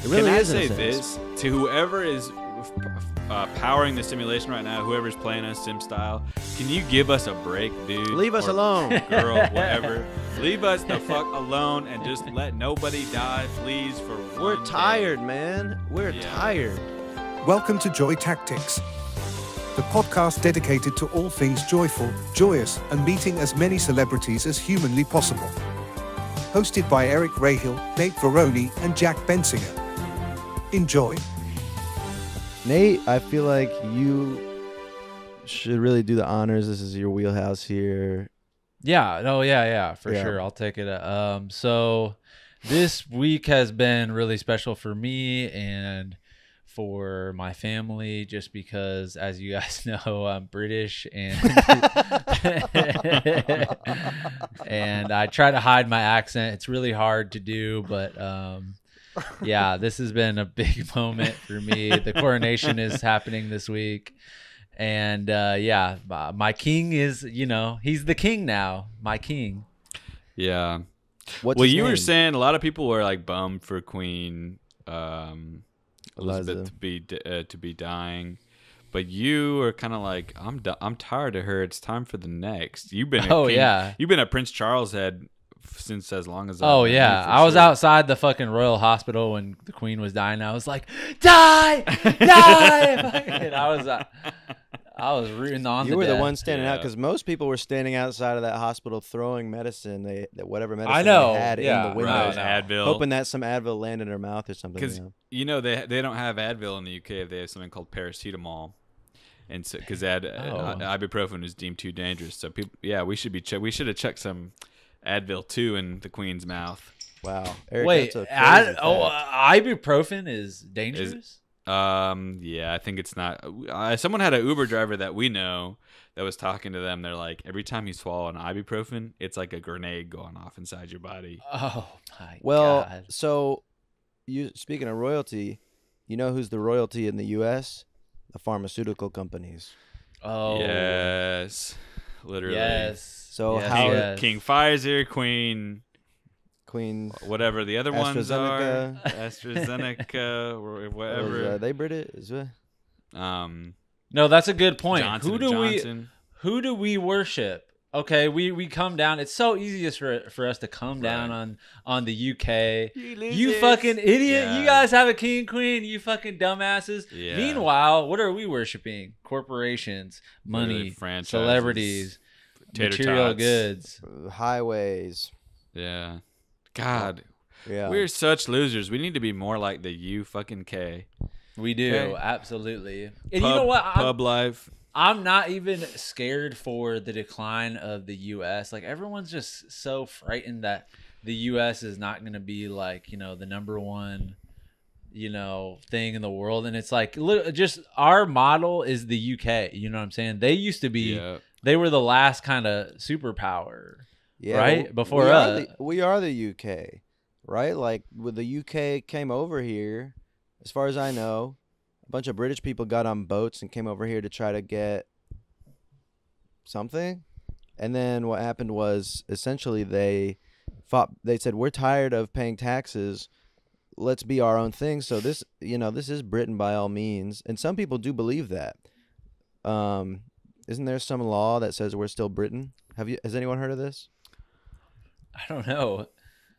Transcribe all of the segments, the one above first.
It really Can I is. say this to whoever is powering the simulation right now, whoever's playing us sim style? Can you give us a break, dude? Leave us Or alone. girl, whatever. Leave us the fuck alone and just let nobody die, please. For We're one day. tired, man. We're tired. Welcome to Joy Tactics, the podcast dedicated to all things joyful, joyous, and meeting as many celebrities as humanly possible. Hosted by Eric Rahill, Nate Veroni, and Jack Bensinger. Enjoy. Nate, I feel like you should really do the honors. This is your wheelhouse here. Yeah, for sure. I'll take it. So this week has been really special for me and for my family, just because, as you guys know, I'm British and and I try to hide my accent. It's really hard to do, but yeah, this has been a big moment for me. The coronation is happening this week. And yeah, my king is, he's the king now. My king. Yeah. What's Well, his you name? were saying a lot of people were like bummed for Queen Elizabeth to be dying, but you are kind of like, I'm tired of her. It's time for the next. You've been you've been at Prince Charles' head since as long as I was outside the fucking royal hospital when the Queen was dying. I was like, die. And I was rooting on You the were the death. one standing out Yeah. because most people were standing outside of that hospital throwing medicine, whatever medicine I know, they had yeah, in the window, Right, Right. Advil. hoping that some Advil landed in her mouth or something. Because they don't have Advil in the UK. They have something called paracetamol, and so because ibuprofen is deemed too dangerous. So people, we should have chucked some Advil too in the Queen's mouth. Wow. Eric, Wait, that's a crazy fact. ibuprofen is dangerous? Yeah, I think it's not. Someone had an Uber driver that we know that was talking to them. They're like, every time you swallow an ibuprofen, it's like a grenade going off inside your body. Oh my Well, god. so you speaking of royalty, you know who's the royalty in the U.S.? The pharmaceutical companies. Oh. Yes, literally. Yes. So Yes, how- yes. King Pfizer, Queen, Queen. whatever the other ones are, AstraZeneca. AstraZeneca, or whatever. Are they British? Is it? No, that's a good point. Johnson Who and do Johnson. who do we worship? Okay, we come down. It's so easy for us to come down on the UK. You fucking idiot. Yeah. You guys have a king and queen, you fucking dumbasses. Yeah. Meanwhile, what are we worshiping? Corporations, money, Literally franchises, celebrities, tater material tots. goods. Highways. Yeah. God, Yeah. we're such losers. We need to be more like the U fucking K. We do, Okay. absolutely. And you know what? Pub life. I'm not even scared for the decline of the U.S. Like, everyone's just so frightened that the U.S. is not going to be like, the number one, thing in the world. And it's like, just our model is the U.K. You know what I'm saying? They used to be, they were the last kind of superpower. Yeah, right? well, Before we us. we are the UK, right? Like, when the UK came over here, as far as I know, a bunch of British people got on boats and came over here to try to get something. And then what happened was, essentially, they said, we're tired of paying taxes. Let's be our own thing. So this is Britain by all means. And some people do believe that. Isn't there some law that says we're still Britain? Has anyone heard of this? I don't know.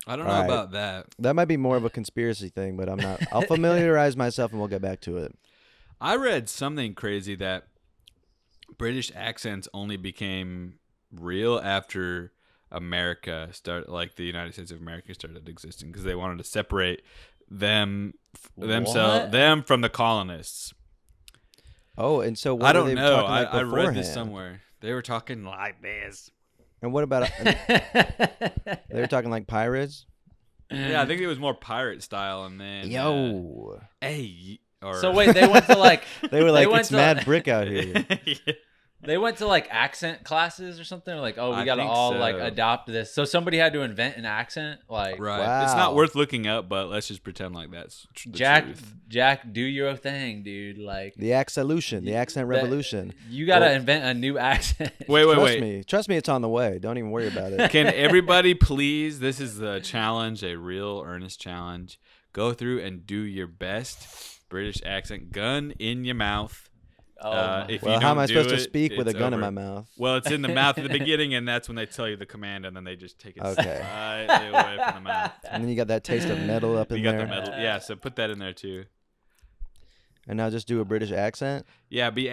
I don't know All right. about that. That might be more of a conspiracy thing, but I'm not. I'll familiarize myself and we'll get back to it. I read something crazy that British accents only became real after America started, like the United States of America started existing, because they wanted to separate them from the colonists. Oh, and so what I were don't they know. talking like I read this beforehand? somewhere. They were talking like this. And what about they were talking like pirates? Yeah, I think it was more pirate style, and then Yo, hey. Or, So wait, they went to like they were like, went it's to- mad brick out here. they went to like accent classes or something. Like, oh, we I got to think all so. like adopt this. So somebody had to invent an accent. Like, Right. It's Wow. not worth looking up, but let's just pretend like that's the truth. Jack, do your thing, dude. Like, The accent revolution. you got to Well- invent a new accent. Wait. Trust me, it's on the way. Don't even worry about it. Can everybody please? This is a challenge, a real earnest challenge. go through and do your best British accent, gun in your mouth. If Well, you how am don't I do supposed to it, speak with a it's gun in over. my mouth? Well, it's in the mouth at the beginning, and that's when they tell you the command, and then they just take it Okay. slightly away from the mouth. And then you got that taste of metal up in You got there. the metal. Yeah, so put that in there too. And now just do a British accent. Yeah, be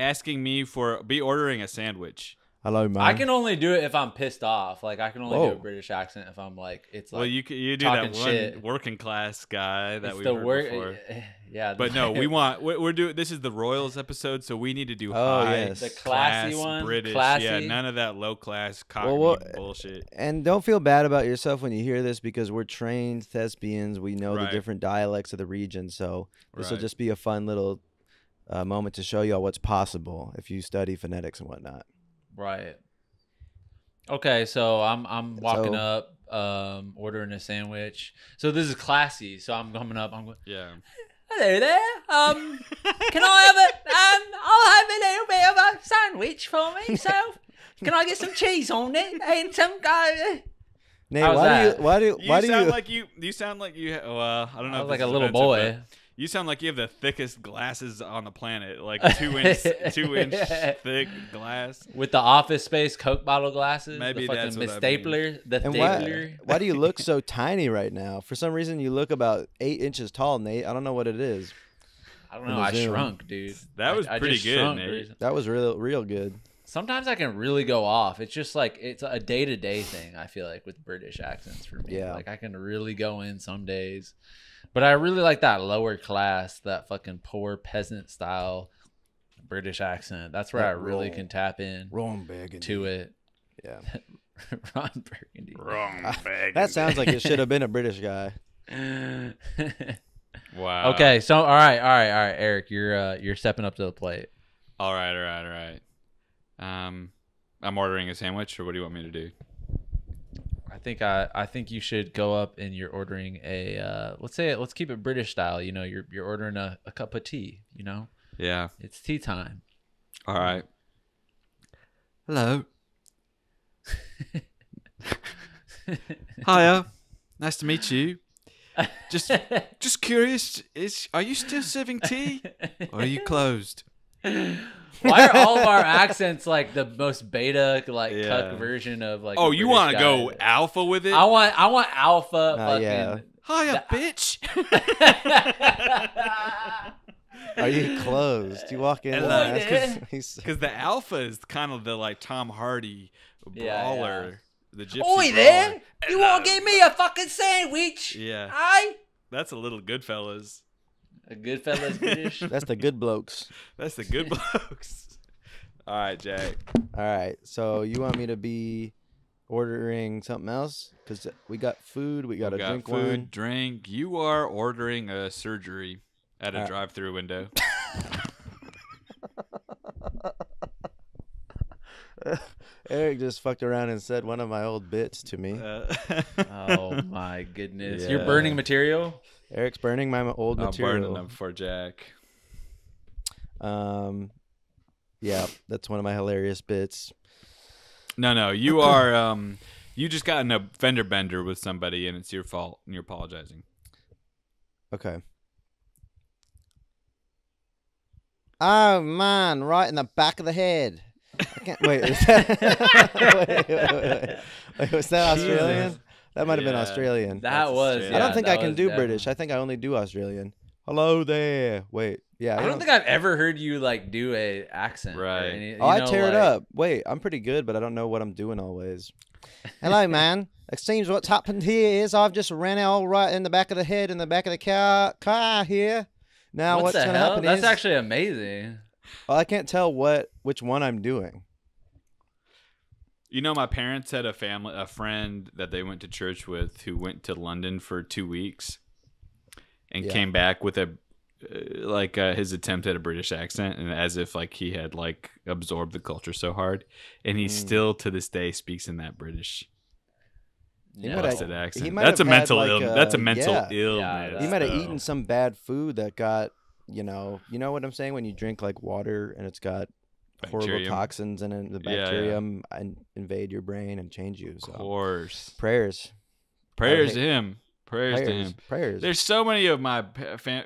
ordering a sandwich. Hello, man. I can only do it if I'm pissed off. Like I can only do Whoa. a British accent if I'm like it's like Well, you do talking that one shit. working class guy that it's we've the heard work. before. Yeah, But no, we're doing. This is the Royals episode, so we need to do Oh, high yes. the classy class one, British. classy. Yeah, none of that low class cockney well, bullshit. And don't feel bad about yourself when you hear this because we're trained thespians. We know the Right. different dialects of the region. So this will Right. just be a fun little moment to show y'all what's possible if you study phonetics and whatnot. Right. Okay, so I'm walking So- up, ordering a sandwich. So this is classy. So I'm coming up. I'm going. Yeah. Hello there. Can I have I'll have a little bit of a sandwich for myself. Can I get some cheese on it and some guy? Nate, How's that? why do You sound you like you sound like you. Well, I don't know. I if was like this a is little offensive, boy. but You sound like you have the thickest glasses on the planet, like 2-inch thick glass. With the Office Space Coke bottle glasses. Maybe the fucking that's what I stapler. The and stapler. why do you look so tiny right now? For some reason, you look about 8 inches tall, Nate. I don't know what it is. I don't in know. the I Zoom. shrunk, dude. That was I pretty just good, shrunk Nate. recently. That was real good. Sometimes I can really go off. It's just like it's a day-to-day thing. I feel like with British accents for me. Yeah. Like I can really go in some days, but I really like that lower class, that fucking poor peasant style British accent. That's where That I really roll. can tap in Wrong bag to it. Yeah. Ron Burgundy. Wrong bag. That sounds like it should have been a British guy. Wow. Okay, so all right, Eric, you're stepping up to the plate. All right. I'm ordering a sandwich, or what do you want me to do? I think you should go up and you're ordering a let's keep it British style. You know, you're ordering a cup of tea. You know, Yeah. it's tea time. All right. Hello. Hiya. Nice to meet you. Just curious, are you still serving tea, or are you closed? Why are all of our accents like the most beta like Yeah. cuck version of like? Oh, a you British want to guy? go alpha with it? I want alpha. Fucking. yeah. Hiya, bitch. Are you closed? You walk in and Hello. ask Yeah. he's Because the alpha is kind of the like Tom Hardy Yeah, brawler, the gypsy Oi brawler. there! You Hello. want to give me a fucking sandwich? Yeah, Aye. that's a little Goodfellas. A Goodfellas British. that's the good blokes. That's the good blokes. All right, Jack. All right. So you want me to be ordering something else? Because we got food. We got to drink food, one. drink. You are ordering a surgery at a All right. drive-through window. Eric just fucked around and said one of my old bits to me. Oh my goodness! Yeah. You're burning material. Eric's burning my old I'm material. burning them for Jack. Yeah, that's one of my hilarious bits. No, you are. You just got in a fender bender with somebody, and it's your fault, and you're apologizing. Okay. Oh man, right in the back of the head. I can't wait. Is that, wait, was that Jesus. Australian? That might have been Yeah. Australian. That That's was. Australian. I don't yeah, think that I can was do definitely- British. I think I only do Australian. Hello there. Wait. Yeah. I don't think I've ever heard you like do a accent. or Right. any- you Oh, I know, tear it like- up. Wait, I'm pretty good, but I don't know what I'm doing always. Hello, man. It seems what's happened here is I've just ran all right in the back of the head in the back of the car here. Now What what's the going to hell? happen That's is actually amazing. well, I can't tell which one I'm doing. You know, my parents had a friend that they went to church with who went to London for 2 weeks and Yeah. came back with his attempt at a British accent, and as if like he had like absorbed the culture so hard, and he still to this day speaks in that British He No. might have- busted accent. he might That's a have had, mental like, illness. That's a mental yeah. illness. He might have though. eaten some bad food that got, you know what I'm saying when you drink like water and it's got horrible Bacterium. toxins in it, the Yeah, yeah. bacterium and invade your brain and change you. Of So course. prayers. Prayers I to him. Prayers to him. Prayers. There's so many of my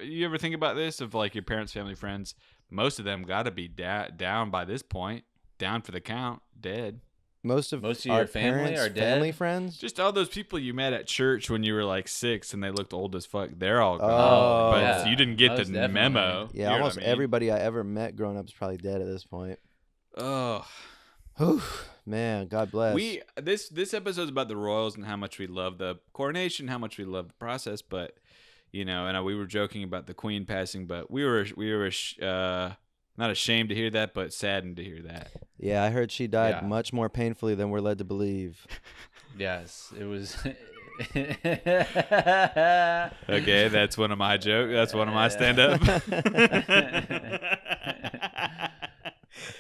you ever think about this, of like your parents, family, friends? Most of them got to be down by this point, down for the count, dead. Most of your our family parents, are dead? family friends. Just all those people you met at church when you were like 6 and they looked old as fuck. They're all gone. Oh, but yeah. you didn't get Most the definitely. memo. Yeah, You know almost what I mean? everybody I ever met growing up is probably dead at this point. Oh, Whew, man, God bless. this episode's about the royals and how much we love the coronation, how much we love the process. But you know, and we were joking about the Queen passing, but we were not ashamed to hear that, but saddened to hear that. Yeah, I heard she died Yeah. much more painfully than we're led to believe. Yes, it was. Okay, that's one of my jokes. That's one of my stand-up.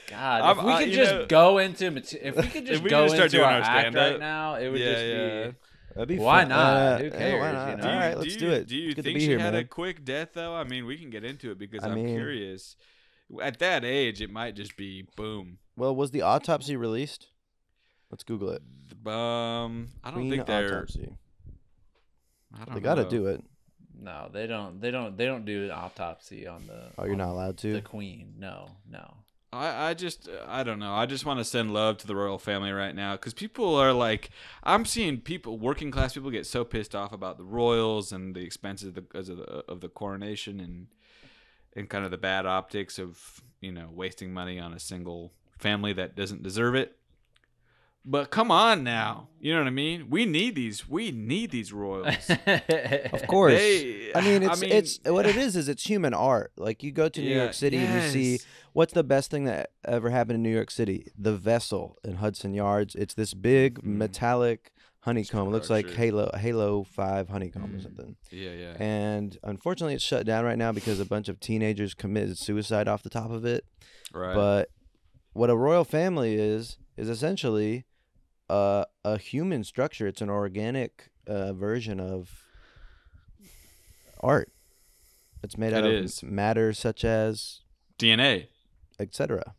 God, if we could just go into if we could just we go could start into doing our our act stand-up. right now, it would Yeah, just yeah. be. That'd be Why fun. not? Who Why cares, not? you know? All right, let's do it. Do you It's good to think be she here, had a man. quick death though? I mean, we can get into it because I I'm mean- curious. At that age, it might just be boom. Well, was the autopsy released? Let's Google it. I don't Queen think they're. autopsy. I don't They got to know. do it. No, they don't. They don't do an autopsy on the. Oh, you're on not allowed to? The Queen. No. I don't know. I just want to send love to the royal family right now because people are like, I'm seeing people, working class people, get so pissed off about the royals and the expenses of the coronation and kind of the bad optics of, you know, wasting money on a single family that doesn't deserve it. But come on now, you know what I mean? We need these royals. Of course. They- I mean, I it's mean- it's what it is it's human art. Like you go to New Yeah, York City and you see yes. what's the best thing that ever happened in New York City? The Vessel in Hudson Yards. It's this big metallic honeycomb. It looks like Structure. Halo 5 honeycomb or something. Yeah. And unfortunately, it's shut down right now because a bunch of teenagers committed suicide off the top of it. Right. But what a royal family is essentially a human structure. It's an organic version of art. It's made out It of is. matter such as DNA. etc.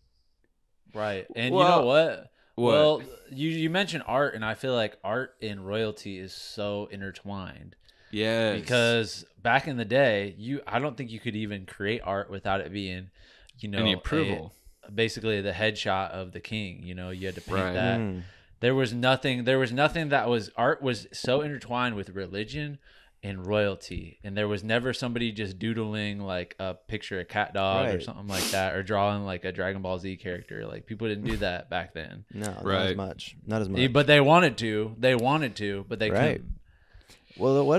Right. And you Well, know what? what? Well, you mentioned art, and I feel like art and royalty is so intertwined. Yes. Because back in the day, I don't think you could even create art without it being, you know, Any approval. basically the headshot of the king. You know, you had to paint Right. that. Mm. There was nothing that was art was so intertwined with religion and royalty, and there was never somebody just doodling like a picture of cat dog or Right. something like that, or drawing like a Dragon Ball Z character. Like people didn't do that back then. No, not as Right. much. Not as much. Yeah, but they wanted to, but they Right. couldn't. Well, why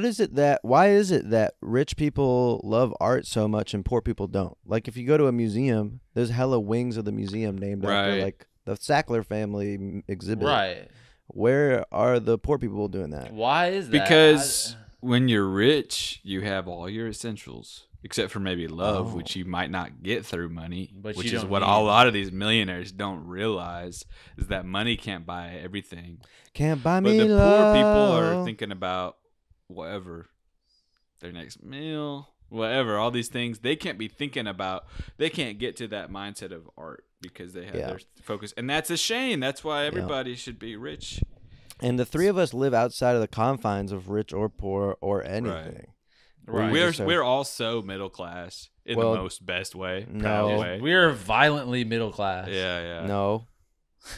is it that rich people love art so much and poor people don't? Like if you go to a museum, there's hella wings of the museum named after Right. like the Sackler family exhibit. Right. Where are the poor people doing that? Why is that? Because when you're rich, you have all your essentials, except for maybe love, Oh. which you might not get through money, But which you is don't what need. a lot of these millionaires don't realize, is that money can't buy everything. Can't buy But me the poor people are love. thinking about whatever, their next meal, whatever, all these things. They can't be thinking about, they can't get to that mindset of art because they have Yeah. their focus. And that's a shame. That's why everybody should be rich. And the three of us live outside of the confines of rich or poor or anything. Right. just have- We're all so middle class in Well, the most best way. no. proud way. we're violently middle class. Yeah. No,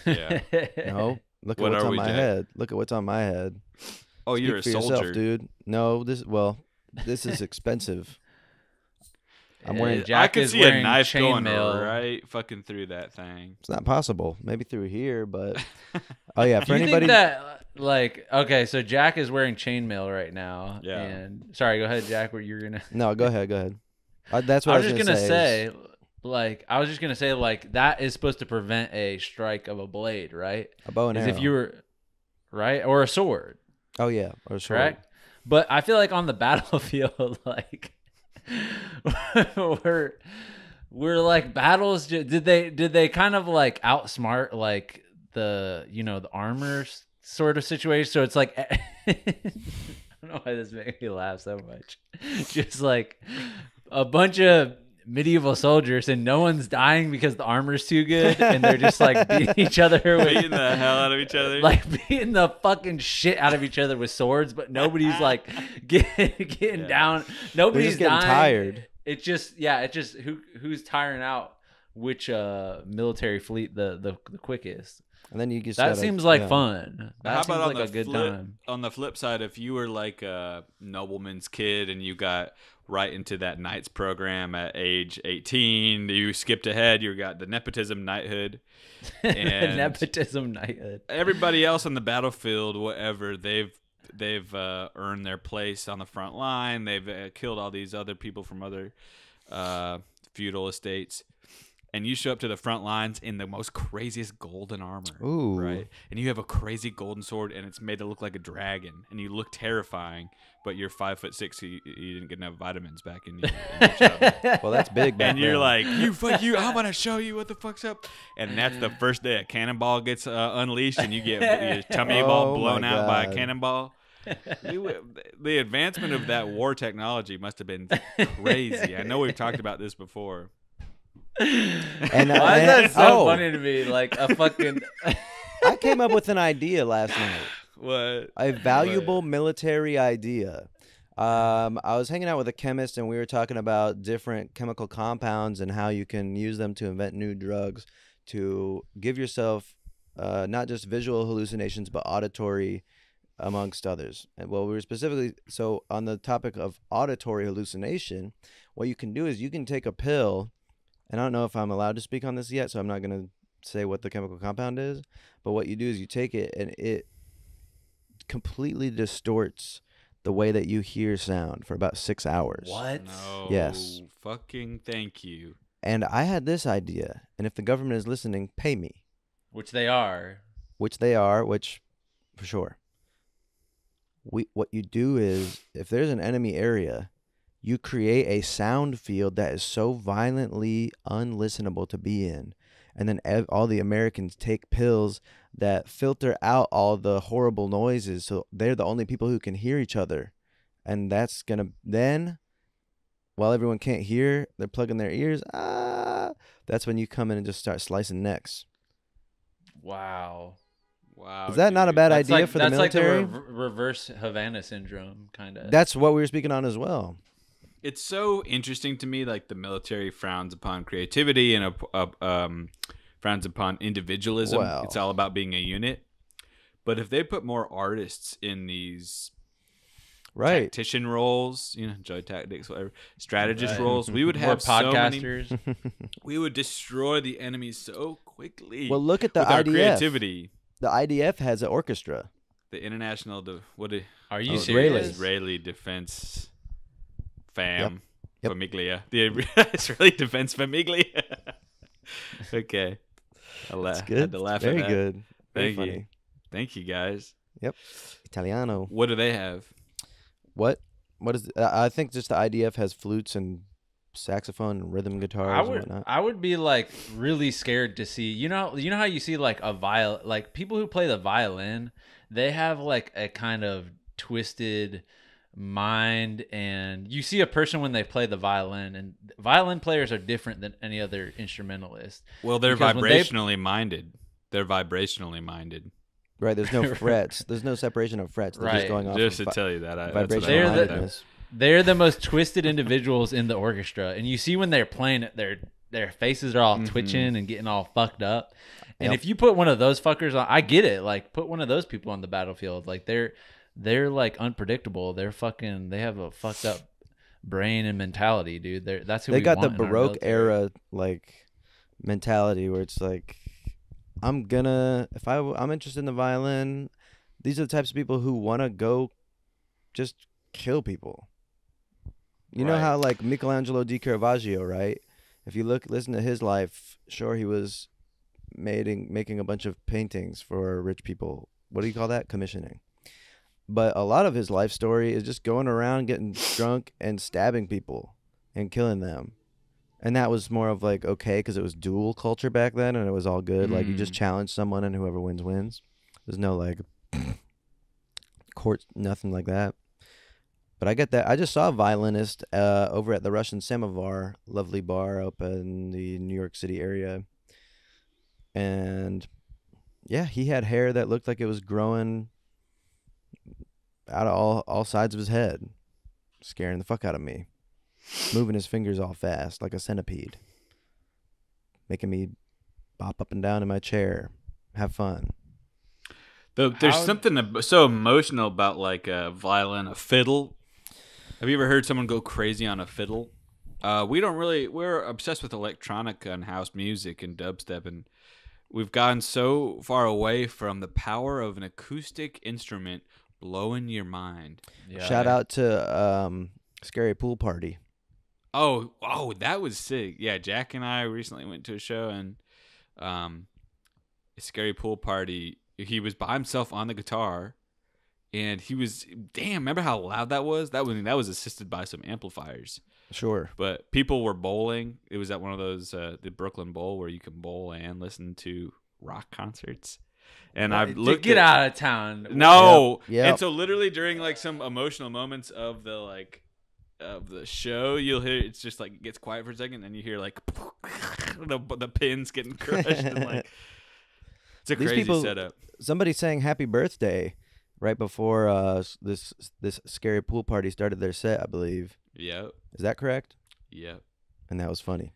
Yeah. no. Look at What what's are on we, my Jack? head. Look at what's on my head. Oh, you're a Speak for soldier, yourself, dude. No, this is expensive. I'm wearing. Jack I could is see a wearing knife going chainmail. right fucking through that thing. It's not possible. Maybe through here, but oh yeah. For Do you anybody, think that, like, okay, so Jack is wearing chainmail right now. Yeah. And sorry, go ahead, Jack. Where you're gonna? no, go ahead. Go ahead. That's what I I was just gonna say. say, like, I was just gonna say, like, that is supposed to prevent a strike of a blade, right? A bow and As arrow. if you were, right, or a sword, Oh yeah, or sword. correct? But I feel like on the battlefield, like, we're like battles. Did they kind of like outsmart like the the armor sort of situation? So it's like I don't know why this makes me laugh so much. Just like a bunch of medieval soldiers, and no one's dying because the armor's too good, and they're just like beating each other Beating with, the hell out of each other. like beating the fucking shit out of each other with swords, but nobody's like getting down. Nobody's getting dying. tired. It's just who's tiring out which military fleet the quickest. And then you just That gotta- seems like yeah. fun. How That seems about on like the a good flip, time. On the flip side, if you were like a nobleman's kid and you got right into that knights program at age 18, you skipped ahead, you got the nepotism knighthood. And Nepotism knighthood. everybody else on the battlefield, whatever, they've earned their place on the front line. They've killed all these other people from other feudal estates. And you show up to the front lines in the most craziest golden armor. Ooh. Right? And you have a crazy golden sword, and it's made to look like a dragon. And you look terrifying, but you're 5'6", so you didn't get enough vitamins back in your childhood. Well, that's big. back And you're then. like, you, I'm going to show you what the fuck's up. And that's the first day a cannonball gets unleashed, and you get your tummy ball Oh, blown my out by a God. cannonball. The advancement of that war technology must have been crazy. I know we've talked about this before. And, Why is and- that so oh, funny to me? Like a fucking. I came up with an idea last night. What? A valuable military idea. I was hanging out with a chemist, and we were talking about different chemical compounds and how you can use them to invent new drugs to give yourself not just visual hallucinations, but auditory, amongst others. And well, we were specifically so on the topic of auditory hallucination. What you can do is you can take a pill, and I don't know if I'm allowed to speak on this yet, so I'm not going to say what the chemical compound is. But what you do is you take it, and it completely distorts the way that you hear sound for about 6 hours. What? No. Yes. Fucking thank you. And I had this idea, and if the government is listening, pay me, Which they are. which they are, which for sure. What you do is, if there's an enemy area, you create a sound field that is so violently unlistenable to be in. And then all the Americans take pills that filter out all the horrible noises, so they're the only people who can hear each other. And that's going to then, while everyone can't hear, they're plugging their ears. That's when you come in and just start slicing necks. Wow. Wow. Is that not a dude. bad That's idea like, for the that's military? like the reverse Havana syndrome, kind of. That's what we were speaking on as well. It's so interesting to me. Like the military frowns upon creativity and frowns upon individualism. Wow. It's all about being a unit. But if they put more artists in these Right. tactician roles, Joy Tactics, whatever, strategist Right. roles, we would More have so many. podcasters. We would destroy the enemy so quickly. Well, look at the with our IDF. creativity. The IDF has an orchestra. The international, Are you Israelis. serious? Israeli defense fam, Yep. famiglia, the Israeli defense famiglia. Okay, That's had good. to laugh Very at that. good. Very Thank you. funny. Thank you guys. Italiano. What do they have? What? What is? I think just the IDF has flutes and saxophone and rhythm guitars and whatnot. I would be like really scared to see, you know how you see like like people who play the violin, they have like a kind of twisted mind, and you see a person when they play the violin, and violin players are different than any other instrumentalist. Well, they're Because when they- vibrationally minded. They're vibrationally minded. Right. There's no frets. There's no separation of frets. They're Right. just going off Just of to tell you that, that's what I vibrational They're learned the- about them. mindedness. They're the most twisted individuals in the orchestra, and you see when they're playing it, their faces are all twitching and getting all fucked up. And Yep. if you put one of those fuckers on, I get it. Like, put one of those people on the battlefield. Like, they're like unpredictable. They have a fucked up brain and mentality, dude. That's who They we got the want in our Baroque military. era like mentality where it's like, I'm interested in the violin. These are the types of people who want to go just kill people. You know Right. how like Michelangelo di Caravaggio, right? If you listen to his life, sure, he was making a bunch of paintings for rich people. What do you call that? Commissioning. But a lot of his life story is just going around getting drunk and stabbing people and killing them. And that was more of like, okay, because it was duel culture back then and it was all good. Like you just challenge someone and whoever wins, wins. There's no like court, nothing like that. But I get that. I just saw a violinist over at the Russian Samovar, lovely bar up in the New York City area. And yeah, he had hair that looked like it was growing out of all sides of his head, scaring the fuck out of me. Moving his fingers all fast like a centipede, making me bop up and down in my chair, have fun. There's something so emotional about like a violin, a fiddle. Have you ever heard someone go crazy on a fiddle? We're obsessed with electronic and house music and dubstep, and we've gotten so far away from the power of an acoustic instrument blowing your mind. Yeah. Shout out to Scary Pool Party. Oh, that was sick. Yeah, Jack and I recently went to a show, and a Scary Pool Party, he was by himself on the guitar, and he was, remember how loud that was? That was assisted by some amplifiers. Sure. But people were bowling. It was at one of those, the Brooklyn Bowl, where you can bowl and listen to rock concerts. And I looked get out of town. No. Yep. And so literally during like some emotional moments of the show, you'll hear it's just like it gets quiet for a second, and you hear like the pins getting crushed. And like it's a These crazy people- setup. Somebody sang "Happy Birthday" right before this Scary Pool Party started their set, I believe. Yep. Is that correct? Yep. And that was funny.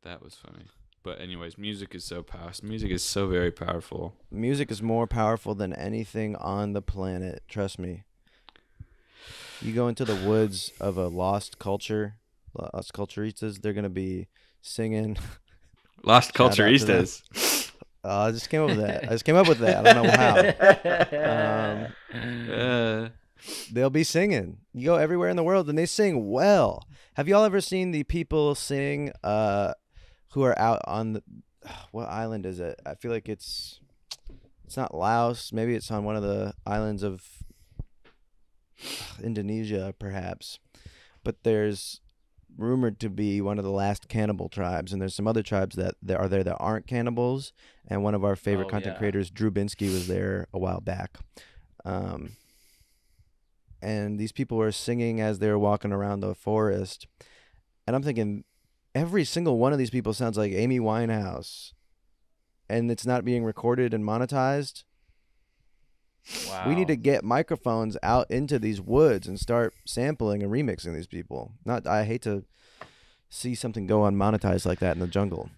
That was funny. But anyways, music is so powerful. Music is so very powerful. Music is more powerful than anything on the planet. Trust me. You go into the woods of a lost culturistas, they're gonna be singing. Lost Shout out to them. Culturistas. I just came up with that. I just came up with that. I don't know how. They'll be singing. You go everywhere in the world and they sing well. Have y'all ever seen the people sing who are out on the what island is it? I feel like it's not Laos. Maybe it's on one of the islands of Indonesia, perhaps. But there's rumored to be one of the last cannibal tribes, and there's some other tribes that are there that aren't cannibals. And one of our favorite content creators, Drew Binsky, was there a while back. And these people were singing as they were walking around the forest. And I'm thinking, every single one of these people sounds like Amy Winehouse. And it's not being recorded and monetized. Wow. We need to get microphones out into these woods and start sampling and remixing these people. I hate to see something go unmonetized like that in the jungle.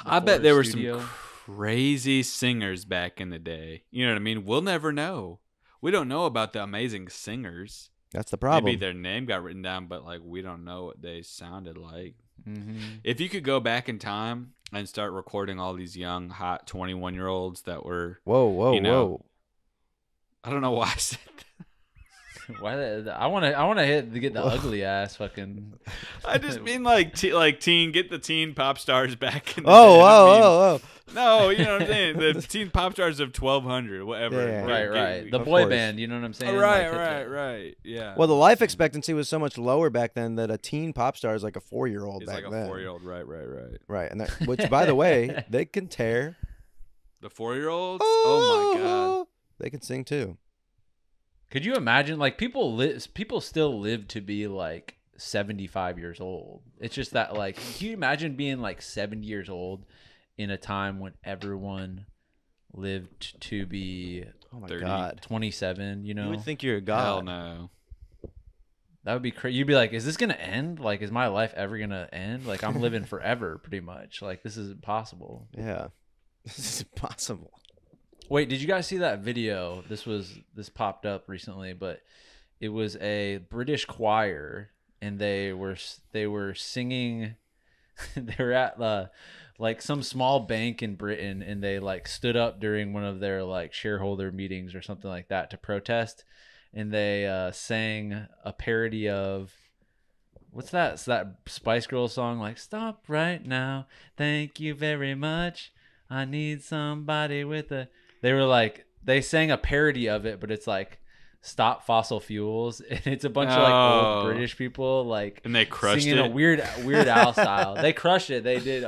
I bet there were studio. some crazy singers back in the day. You know what I mean? We'll never know. We don't know about the amazing singers. That's the problem. Maybe their name got written down, but like we don't know what they sounded like. Mm-hmm. If you could go back in time and start recording all these young, hot 21-year-olds that were, Whoa. I don't know why I said that. Why? I want to get the ugly ass fucking. I just mean like get the teen pop stars back in the Oh. No, you know what I'm saying? The teen pop stars of 1200, whatever. Yeah. Right. The Of boy course. band, you know what I'm saying? Right. Yeah. Well, the life expectancy was so much lower back then that a teen pop star is like a 4-year-old it's back like a then. 4-year-old. Right. Right, and which, by the way, they can tear. The 4-year-olds? Oh my god. They can sing too. Could you imagine, like, people still live to be like 75 years old? It's just that, like, can you imagine being like 70 years old in a time when everyone lived to be Oh my 30. god. 27? You know, You would think you're a Hell god. no. that would be crazy. You'd be like, is this gonna end? Like, is my life ever gonna end? Like, I'm living forever, pretty much. Like, this is impossible. Yeah. This is impossible. Wait, did you guys see that video? This popped up recently, but it was a British choir, and they were singing. They were at like some small bank in Britain, and they like stood up during one of their like shareholder meetings or something like that to protest, and they sang a parody of. What's that? It's that Spice Girls song, like "Stop right now, thank you very much. I need somebody with a." They sang a parody of it, but it's like "Stop Fossil Fuels," and it's a bunch of like Oh. old British people like And they crushed singing it. a Weird Al style. They crushed it. They did,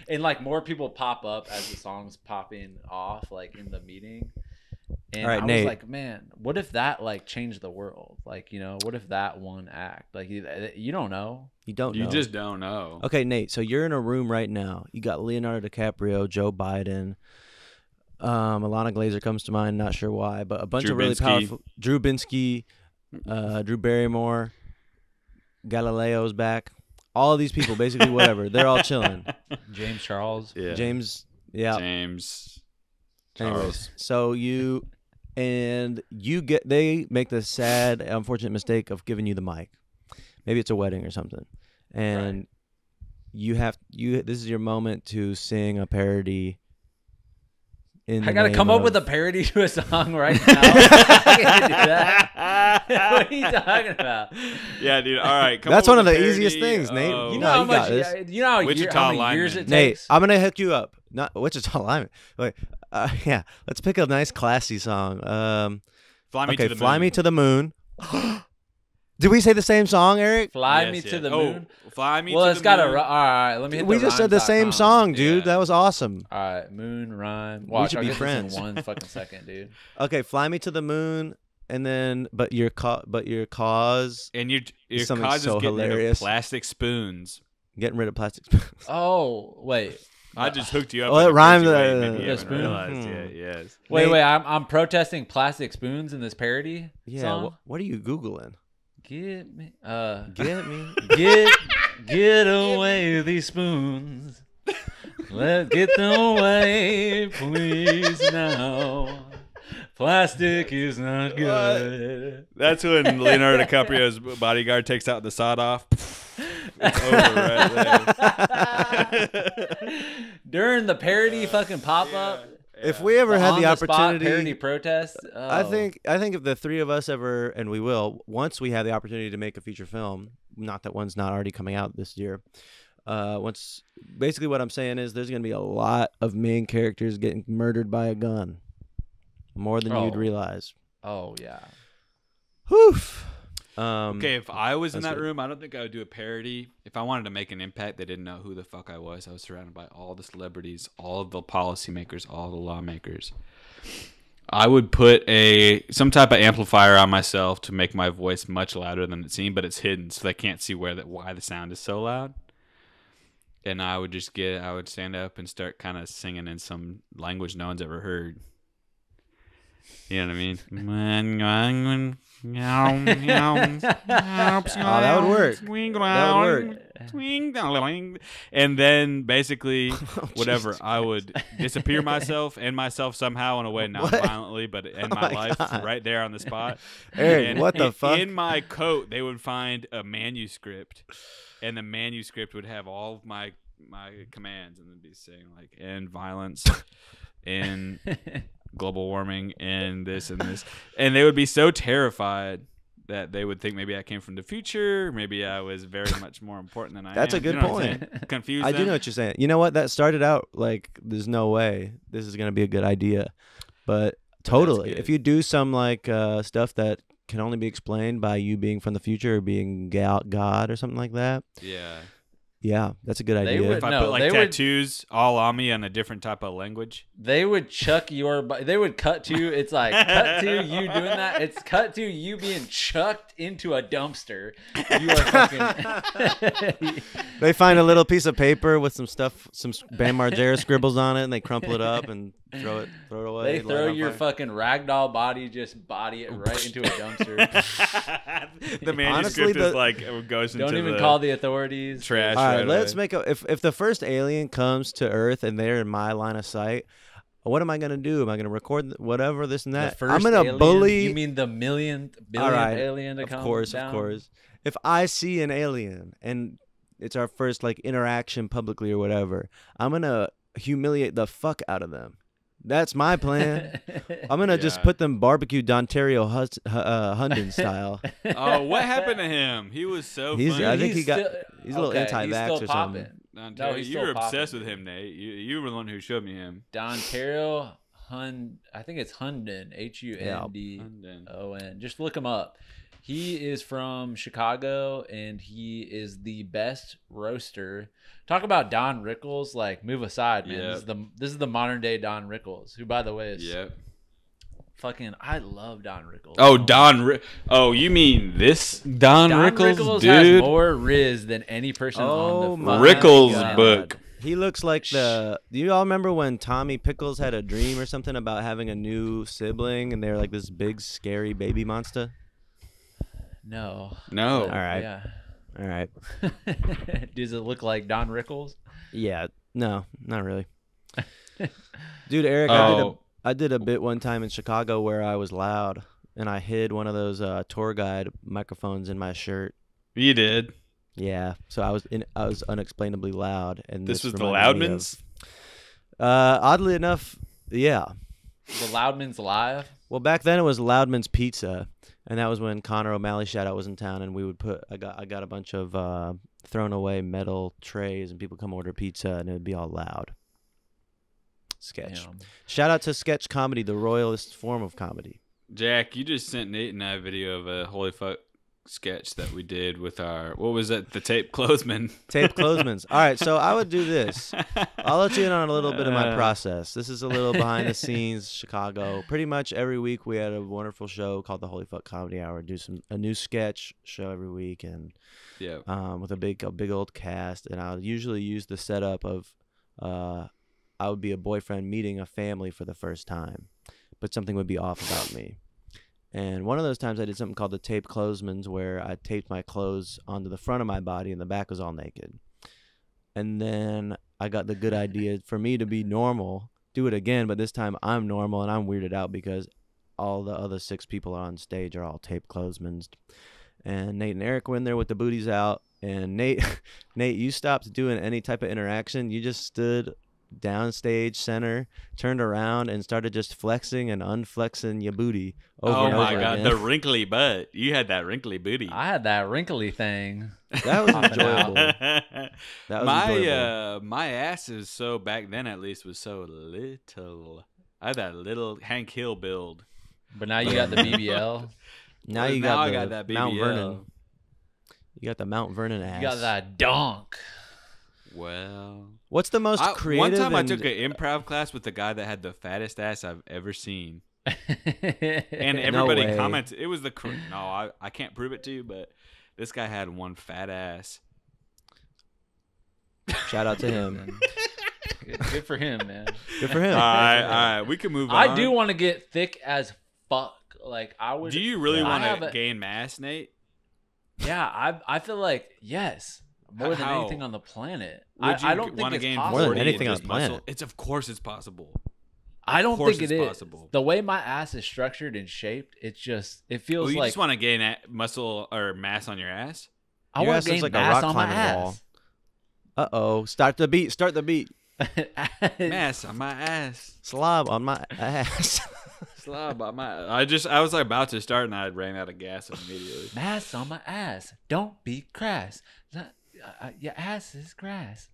and like more people pop up as the song's popping off, like in the meeting. And All right, I was Nate. like, man, what if that like changed the world? Like, you know, what if that one act? Like, you don't know. You don't You know. just don't know. Okay, Nate. So you're in a room right now. You got Leonardo DiCaprio, Joe Biden. Alana Glazer comes to mind. Not sure why, but a bunch Drew of really Binsky. powerful. Drew Binsky, Drew Barrymore, Galileo's back. All of these people, basically, whatever. They're all chilling. James Charles. Yeah. James, yeah. James. Anyways, Charles. so they make the sad, unfortunate mistake of giving you the mic. Maybe it's a wedding or something, and this is your moment to sing a parody. I gotta come up with a parody to a song right now. I can't do that. What are you talking about? Yeah, dude. All right. That's up one of with the a easiest parody things, Nate. of- You No, know how you got much? this. You know how, Wichita how many lineman. years it Nate, takes. I'm gonna hook you up. Not Wichita lineman. Wait, yeah. Let's pick a nice, classy song. Fly Me Okay, to the Fly Moon. Me to the Moon. Did we say the same song, Eric? Fly Yes, me yeah. to the Oh, moon. Fly Me Well, to it's the got Moon. a. All right, let me hit We the just said the same rhymes.com. song, dude. Yeah. That was awesome. All right, moon rhyme. Watch, should I'll be get friends. this in one fucking second, dude. Okay, Fly Me to the Moon, and then but your cause And your Something cause so is getting rid of hilarious. plastic spoons. getting rid of plastic. Oh wait, I just hooked you up. Oh, in it a rhymed, crazy way. Maybe the you haven't spoon? realized yet. Yes. wait. Nate- I'm protesting plastic spoons in this parody Yeah, song. what are you googling? Get me, Get me. get away with these spoons. Let's get them away, please now. Plastic is not good. That's when Leonardo DiCaprio's bodyguard takes out the sawed off. It's over right there. During the parody fucking pop up. If we ever had the opportunity, parody protest. I oh. think if the three of us ever, and we will, once we have the opportunity to make a feature film, not that one's not already coming out this year. Once, basically what I'm saying is there's going to be a lot of main characters getting murdered by a gun, more than you'd Oh. realize. Oh yeah. Whew. Okay, if I was in that's that good. room, I don't think I would do a parody. If I wanted to make an impact, they didn't know who the fuck I was. I was surrounded by all the celebrities, all of the policymakers, all the lawmakers. I would put some type of amplifier on myself to make my voice much louder than it seemed, but it's hidden, so they can't see why the sound is so loud. And I would stand up and start kind of singing in some language no one's ever heard. You know what I mean? Oh, that would work. That would work. And then basically, whatever, Jesus I would disappear myself somehow in a way, not What? violently, but end Oh my my life God. right there on the spot. Eric, And what the in- fuck? In my coat, they would find a manuscript, and the manuscript would have all of my commands, and it'd be saying like end violence, end global warming, and this and this, and they would be so terrified that they would think maybe I came from the future, maybe I was very much more important than I am. That's a good You know what I'm point. saying? Confuse I them. do know what you're saying. You know what? That started out like there's no way this is gonna be a good idea, but totally. good. If you do some like stuff that can only be explained by you being from the future or being God or something like that, Yeah. yeah, that's a good They idea. would- If I No, put like they would- tattoos all on me on a different type of language. They would chuck they would cut to, it's like, cut to you doing that. It's cut to you being chucked into a dumpster. You are fucking. They find a little piece of paper with some stuff, some Bam Margera scribbles on it, and they crumple it up and throw it away. They light it throw on your fire. fucking ragdoll body, just body it right into a dumpster. The manuscript Honestly, is like it goes into Don't even the call the authorities. trash. All right, right let's away. make if the first alien comes to Earth and they're in my line of sight, what am I gonna do? Am I gonna record whatever this and The that? first I'm gonna alien? bully. You mean the billionth All right, alien to come of course, down? of course. If I see an alien and it's our first like interaction publicly or whatever, I'm gonna humiliate the fuck out of them. That's my plan. I'm gonna just Yeah. put them barbecue Dontario Hunden style. Oh, what happened to him? He was so He's- funny. I think he got- still- he's a little okay, anti-vax he's still or something. popping. Ontario, he's you still were obsessed popping. with him, Nate. You were the one who showed me him. Dontario I think it's Hunden, HUNDON. Just look him up. He is from Chicago, and he is the best roaster. Talk about Don Rickles. Like, move aside, man. Yep. This is the modern day Don Rickles, who, by the way, is Yep. fucking, I love Don Rickles. Oh, you mean this Don Rickles, has dude? more Riz than any person Oh on the my fucking Rickles planet. book. He looks like the. Do you all remember when Tommy Pickles had a dream or something about having a new sibling, and they were like this big, scary baby monster? No. No. All right. Yeah. All right. Does it look like Don Rickles? Yeah. No, not really. Dude, Eric, Oh. I did a bit one time in Chicago where I was loud, and I hid one of those tour guide microphones in my shirt. You did. Yeah, so I was unexplainably loud, and This was the reminded me Loudmans? of- oddly enough, yeah. The Loudman's Live? Well, back then it was Loudman's Pizza, and that was when Connor O'Malley Shoutout was in town, and we would I got a bunch of thrown away metal trays, and people come order pizza, and it would be all loud. Sketch. Damn. Shout out to sketch comedy, the royalist form of comedy. Jack, you just sent Nate and I a video of a Holy Fuck sketch that we did with our, what was that, the tape clothesman. Tape closemans. All right, so I would do this. I'll let you in on a little bit of my process. This is a little behind the scenes Chicago. Pretty much every week we had a wonderful show called the Holy Fuck Comedy Hour. Do a new sketch show every week, and Yeah. with a big old cast. And I would usually use the setup of I would be a boyfriend meeting a family for the first time, but something would be off about me. And one of those times I did something called the tape closemans, where I taped my clothes onto the front of my body and the back was all naked. And then I got the good idea for me to be normal, do it again, but this time I'm normal and I'm weirded out because all the other 6 people on stage are all tape closemans. And Nate and Eric were in there with the booties out. And Nate, you stopped doing any type of interaction. You just stood downstage center, turned around, and started just flexing and unflexing your booty over Oh and my over God, again. the wrinkly butt. You had that wrinkly booty. I had that wrinkly thing. That was Popping out. enjoyable. That was my enjoyable. my ass is so, back then at least, was so little. I had that little Hank Hill build. But now you got the BBL. Now Well, you now got I the got that Mount BBL. Vernon. You got the Mount Vernon ass. You got that donk. Well, What's the most creative? one time I and- took an improv class with the guy that had the fattest ass I've ever seen, and And everybody way. commented it was the no. I can't prove it to you, but this guy had one fat ass. Shout out to him. good for him, man. Good for him. All right, we can move on. I do want to get thick as fuck. Like I would. Do you really I want have to a- gain mass, Nate? Yeah, I feel like yes, more than How? anything on the planet. Would you I don't think wanna it's gain possible. More than 40 and anything on just the planet. muscle? It's of course it's possible. I don't course think it it's is. possible. The way my ass is structured and shaped, it feels Well, you like just want to gain muscle or mass on your ass. I Your want ass to looks gain like a mass rock on my climbing wall. ass. Uh-oh. Start the beat. Start the beat. Mass on my ass. Slob on my ass. Slob on my. I was like about to start and I ran out of gas immediately. Mass on my ass. Don't be crass. Your ass is grass.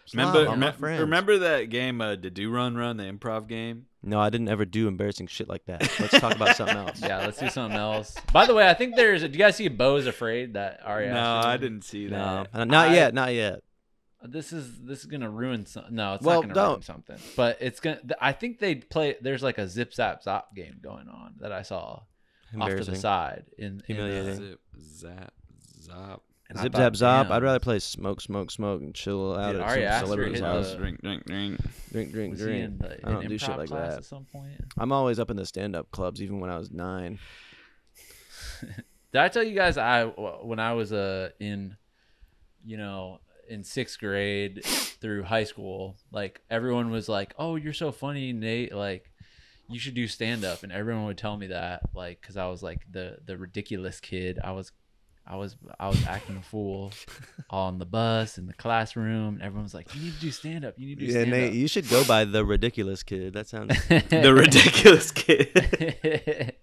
Slob on my friends. Remember that game, the Do Run, the improv game? No, I didn't ever do embarrassing shit like that. Let's talk about something else. Yeah, let's do something else. By the way, I think do you guys see Bo is Afraid? That Ari No, Aster I one? didn't see No, that. not yet. Not yet. This is gonna ruin some. No, it's Well, not gonna ruin don't. something. But it's gonna. I think they play. There's like a zip zap zop game going on that I saw off to Embarrassing. the side. Humiliating. Zip, zap, zop. and I Zip thought, zap zop. damn. I'd rather play smoke, and chill out Dude, at Ari some Aster celebrity's hit house. the- Drink, drink, drink. Drink, Was he drink. in the I don't an do shit improv like class that. at some point? I'm always up in the stand-up clubs, even when I was 9. Did I tell you guys when I was in, in 6th grade through high school, like everyone was like, "Oh, you're so funny, Nate. Like, you should do stand up." And everyone would tell me that, like, because I was like the ridiculous kid. I was acting a fool on the bus in the classroom. And everyone was like, "You need to do stand up. You need to do Yeah, stand Nate, up." you should go by the ridiculous kid. That sounds. The ridiculous kid.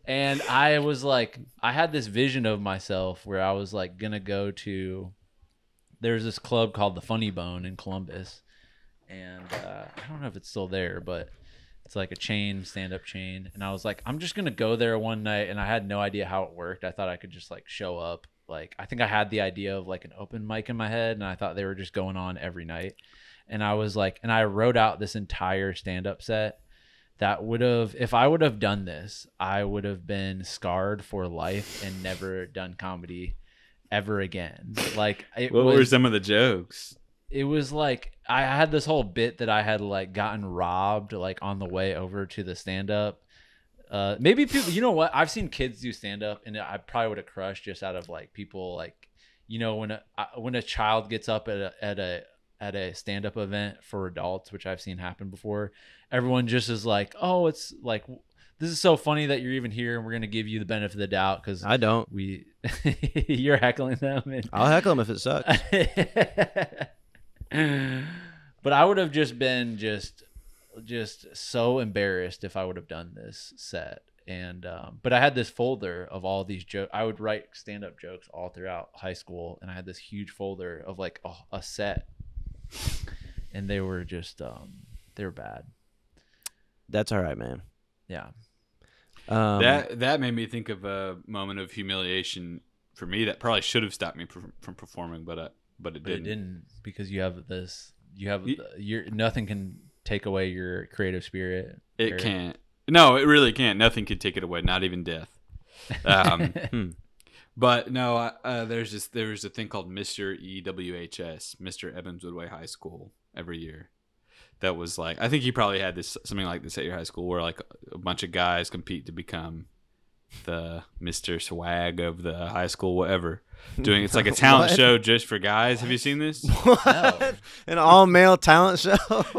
And I was like, I had this vision of myself where I was like gonna go to. There's this club called the Funny Bone in Columbus, and I don't know if it's still there, but it's like a chain, stand-up chain. And I was like, I'm just gonna go there one night, and I had no idea how it worked. I thought I could just like show up. Like, I think I had the idea of like an open mic in my head, and I thought they were just going on every night. And I was like, and I wrote out this entire stand-up set. that would have, if I would have done this, I would have been scarred for life and never done comedy ever again. Like, what were some of the jokes? It was like I had this whole bit that I had like gotten robbed like on the way over to the stand up. Maybe people, you know what? I've seen kids do stand up, and I probably would have crushed just out of like people like, you know, when a child gets up at a stand up event for adults, which I've seen happen before. Everyone just is like, oh, it's like, this is so funny that you're even here, and we're gonna give you the benefit of the doubt because I don't. You're heckling them. I'll heckle them if it sucks. But I would have just been just so embarrassed if I would have done this set. And but I had this folder of all these jokes. I would write stand-up jokes all throughout high school, and I had this huge folder of like a set, and they were just they were bad. That's all right, man. Yeah. That made me think of a moment of humiliation for me that probably should have stopped me from performing, but it didn't. It didn't, because you have this. Nothing can take away your creative spirit. It can't. No, it really can't. Nothing can take it away. Not even death. But no, there was a thing called Mr. EWHS, Mr. Evans Woodway High School, every year. That was like, I think you probably had something like this at your high school, where like a bunch of guys compete to become the Mr. Swag of the high school, whatever. It's like a talent show just for guys. Have you seen this? No. An all-male talent show.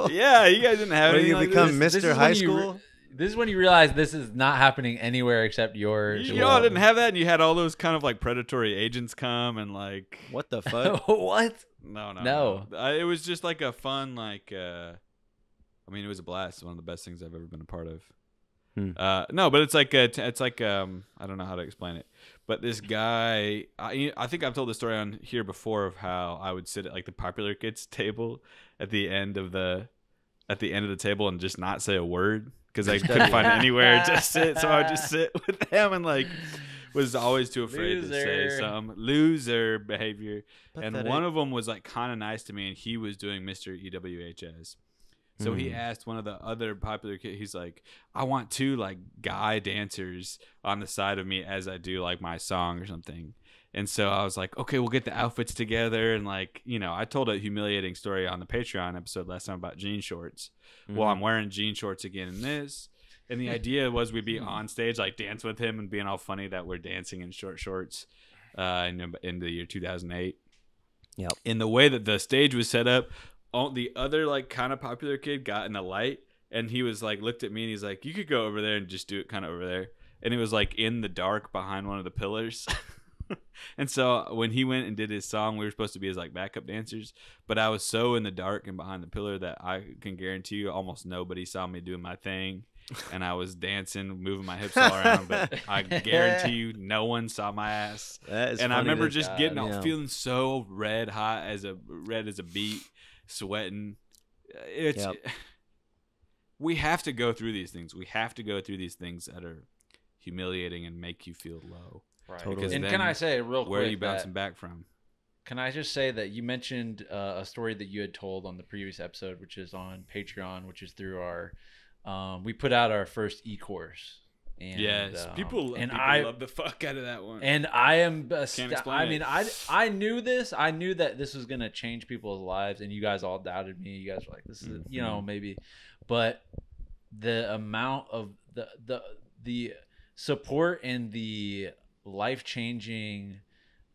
Yeah, you guys didn't have Where anything you like become this? Mr. High School. This is when you realize this is not happening anywhere except yours. You all didn't have that, and you had all those kind of like predatory agents come and like. What the fuck? What? No. It was just like a fun like. I mean, it was a blast. One of the best things I've ever been a part of. No, but it's like I don't know how to explain it, but this guy, I think I've told the story on here before of how I would sit at like the popular kids table at the end of the table and just not say a word because I couldn't find anywhere to sit, so I would just sit with them and like was always too afraid to say some loser behavior. Pathetic. And one of them was like kind of nice to me, and he was doing Mr. EWHS. So he asked one of the other popular kids, he's like, I want 2 like guy dancers on the side of me as I do like my song or something. And so I was like, okay, we'll get the outfits together. And like, you know, I told a humiliating story on the Patreon episode last time about jean shorts. Well, I'm wearing jean shorts again in this. And the idea was we'd be on stage, like dance with him and being all funny that we're dancing in short shorts in the year 2008. Yep. In the way that the stage was set up, the other like kind of popular kid got in the light, and he was like looked at me and he's like, you could go over there and just do it kind of over there. And it was like in the dark behind one of the pillars. And so when he went and did his song, we were supposed to be his like backup dancers, but I was so in the dark and behind the pillar that I can guarantee you almost nobody saw me doing my thing. And I was dancing, moving my hips all around, but I guarantee you no one saw my ass. And I remember just getting out, feeling so red as a beet, sweating. We have to go through these things. We have to go through these things that are humiliating and make you feel low. Right. Totally. And can I say real quick, where are you bouncing back from? Can I just say that you mentioned a story that you had told on the previous episode, which is on Patreon, which is through our we put out our first e-course. And, yes, people love the fuck out of that one. And I am I knew this. I knew that this was going to change people's lives, and you guys all doubted me. You guys were like, this is, you know, maybe. But the amount of the support and the life-changing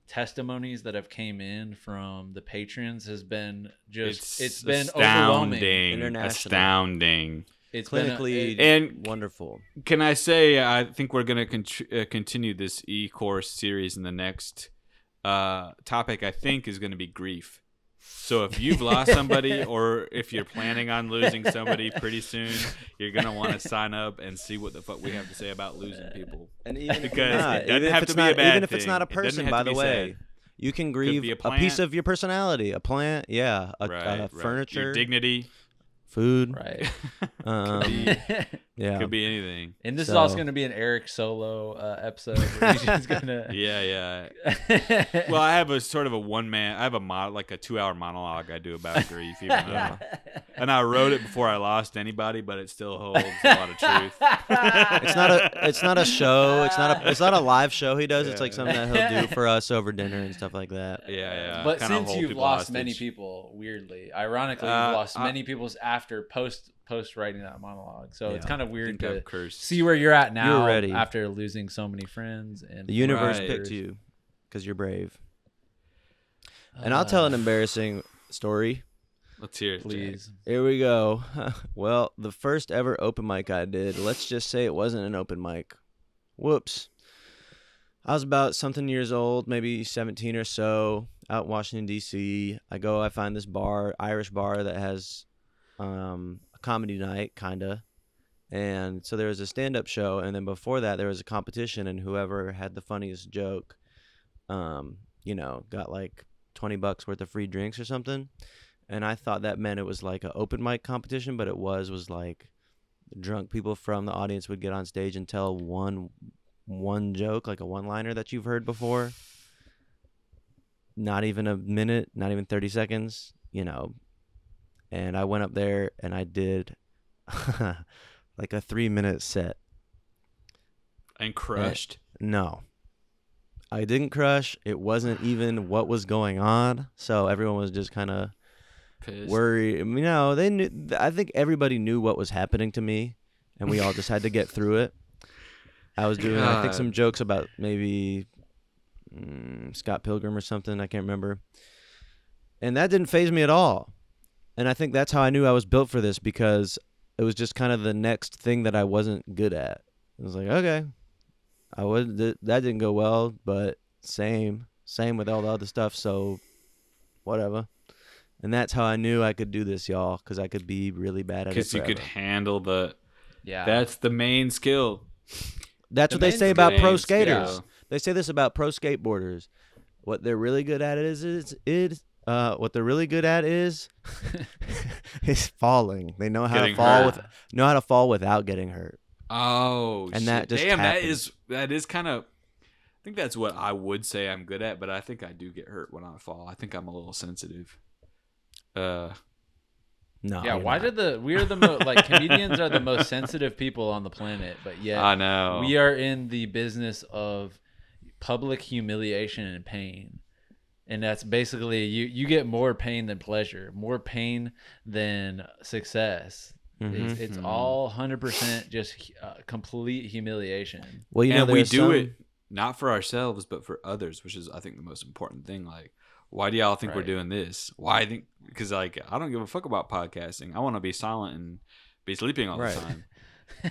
testimonies that have came in from the patrons has been just it's been overwhelming. Astounding. It's clinically wonderful. Can I say I think we're going to continue this e-course series, in the next topic I think is going to be grief. So if you've lost somebody, or if you're planning on losing somebody pretty soon, you're going to want to sign up and see what the fuck we have to say about losing people. And even because it doesn't have to be a bad thing. Even if it's not a person, by the way. You can grieve a piece of your personality, a plant, a furniture. Your dignity. food. Right. Yeah. Could be anything. And this is So- also going to be an Eric solo episode where he's just going to. Yeah. Well, I have a sort of a I have a like a 2-hour monologue I do about grief, even though, and I wrote it before I lost anybody, but it still holds a lot of truth. It's not a show. It's not a live show he does. It's like something that he'll do for us over dinner and stuff like that. Yeah. But Kinda since hold you've people lost hostage. many people, weirdly, ironically, you've lost many people after post writing that monologue. So it's Yeah. kind of I weird think to I've cursed. see where you're at now You're ready. after losing so many friends. And The universe Right. picked you because you're brave. And I'll tell an embarrassing story. Let's hear it, Jack. please. Here we go. Well, the first ever open mic I did, let's just say it wasn't an open mic. Whoops. I was about something years old, maybe 17 or so, out in Washington, D.C. I find this bar, Irish bar, that has a comedy night, kind of. And so there was a stand-up show, and then before that there was a competition, and whoever had the funniest joke, got like $20 worth of free drinks or something. And I thought that meant it was like an open mic competition, but it was like drunk people from the audience would get on stage and tell one joke, like a one-liner that you've heard before. Not even a minute, not even 30 seconds, And I went up there and I did like a 3-minute set. And crushed. No. I didn't crush. It wasn't even what was going on. So everyone was just kind of Pissed. worried. They knew. I think everybody knew what was happening to me, and we all just had to get through it. I was doing, I think, God. some jokes about maybe Scott Pilgrim or something. I can't remember. And that didn't faze me at all. And I think that's how I knew I was built for this, because it was just kind of the next thing that I wasn't good at. It was like, okay, that didn't go well, but same with all the other stuff. So whatever. And that's how I knew I could do this, y'all, because I could be really bad at it. Because you could forever. handle the. Yeah. That's the main skill. That's the what they main say about pro main skill. skaters. They say this about pro skateboarders. What they're really good at is is falling. They know how Getting to fall hurt. without getting hurt. Oh, And shit. that just damn, happened. that is kind of. I think that's what I would say I'm good at, but I think I do get hurt when I fall. I think I'm a little sensitive. No. Yeah, you're why not. did we are the most like comedians are the most sensitive people on the planet, but yet I know. we are in the business of public humiliation and pain. And that's basically you get more pain than pleasure, more pain than success. Mhm. It's all 100% just complete humiliation. Well, and we there's do some- it not for ourselves, but for others, which is, I think, the most important thing. Like, why do y'all think we're Right. doing this? Why? Because like, I don't give a fuck about podcasting. I want to be silent and be sleeping all Right.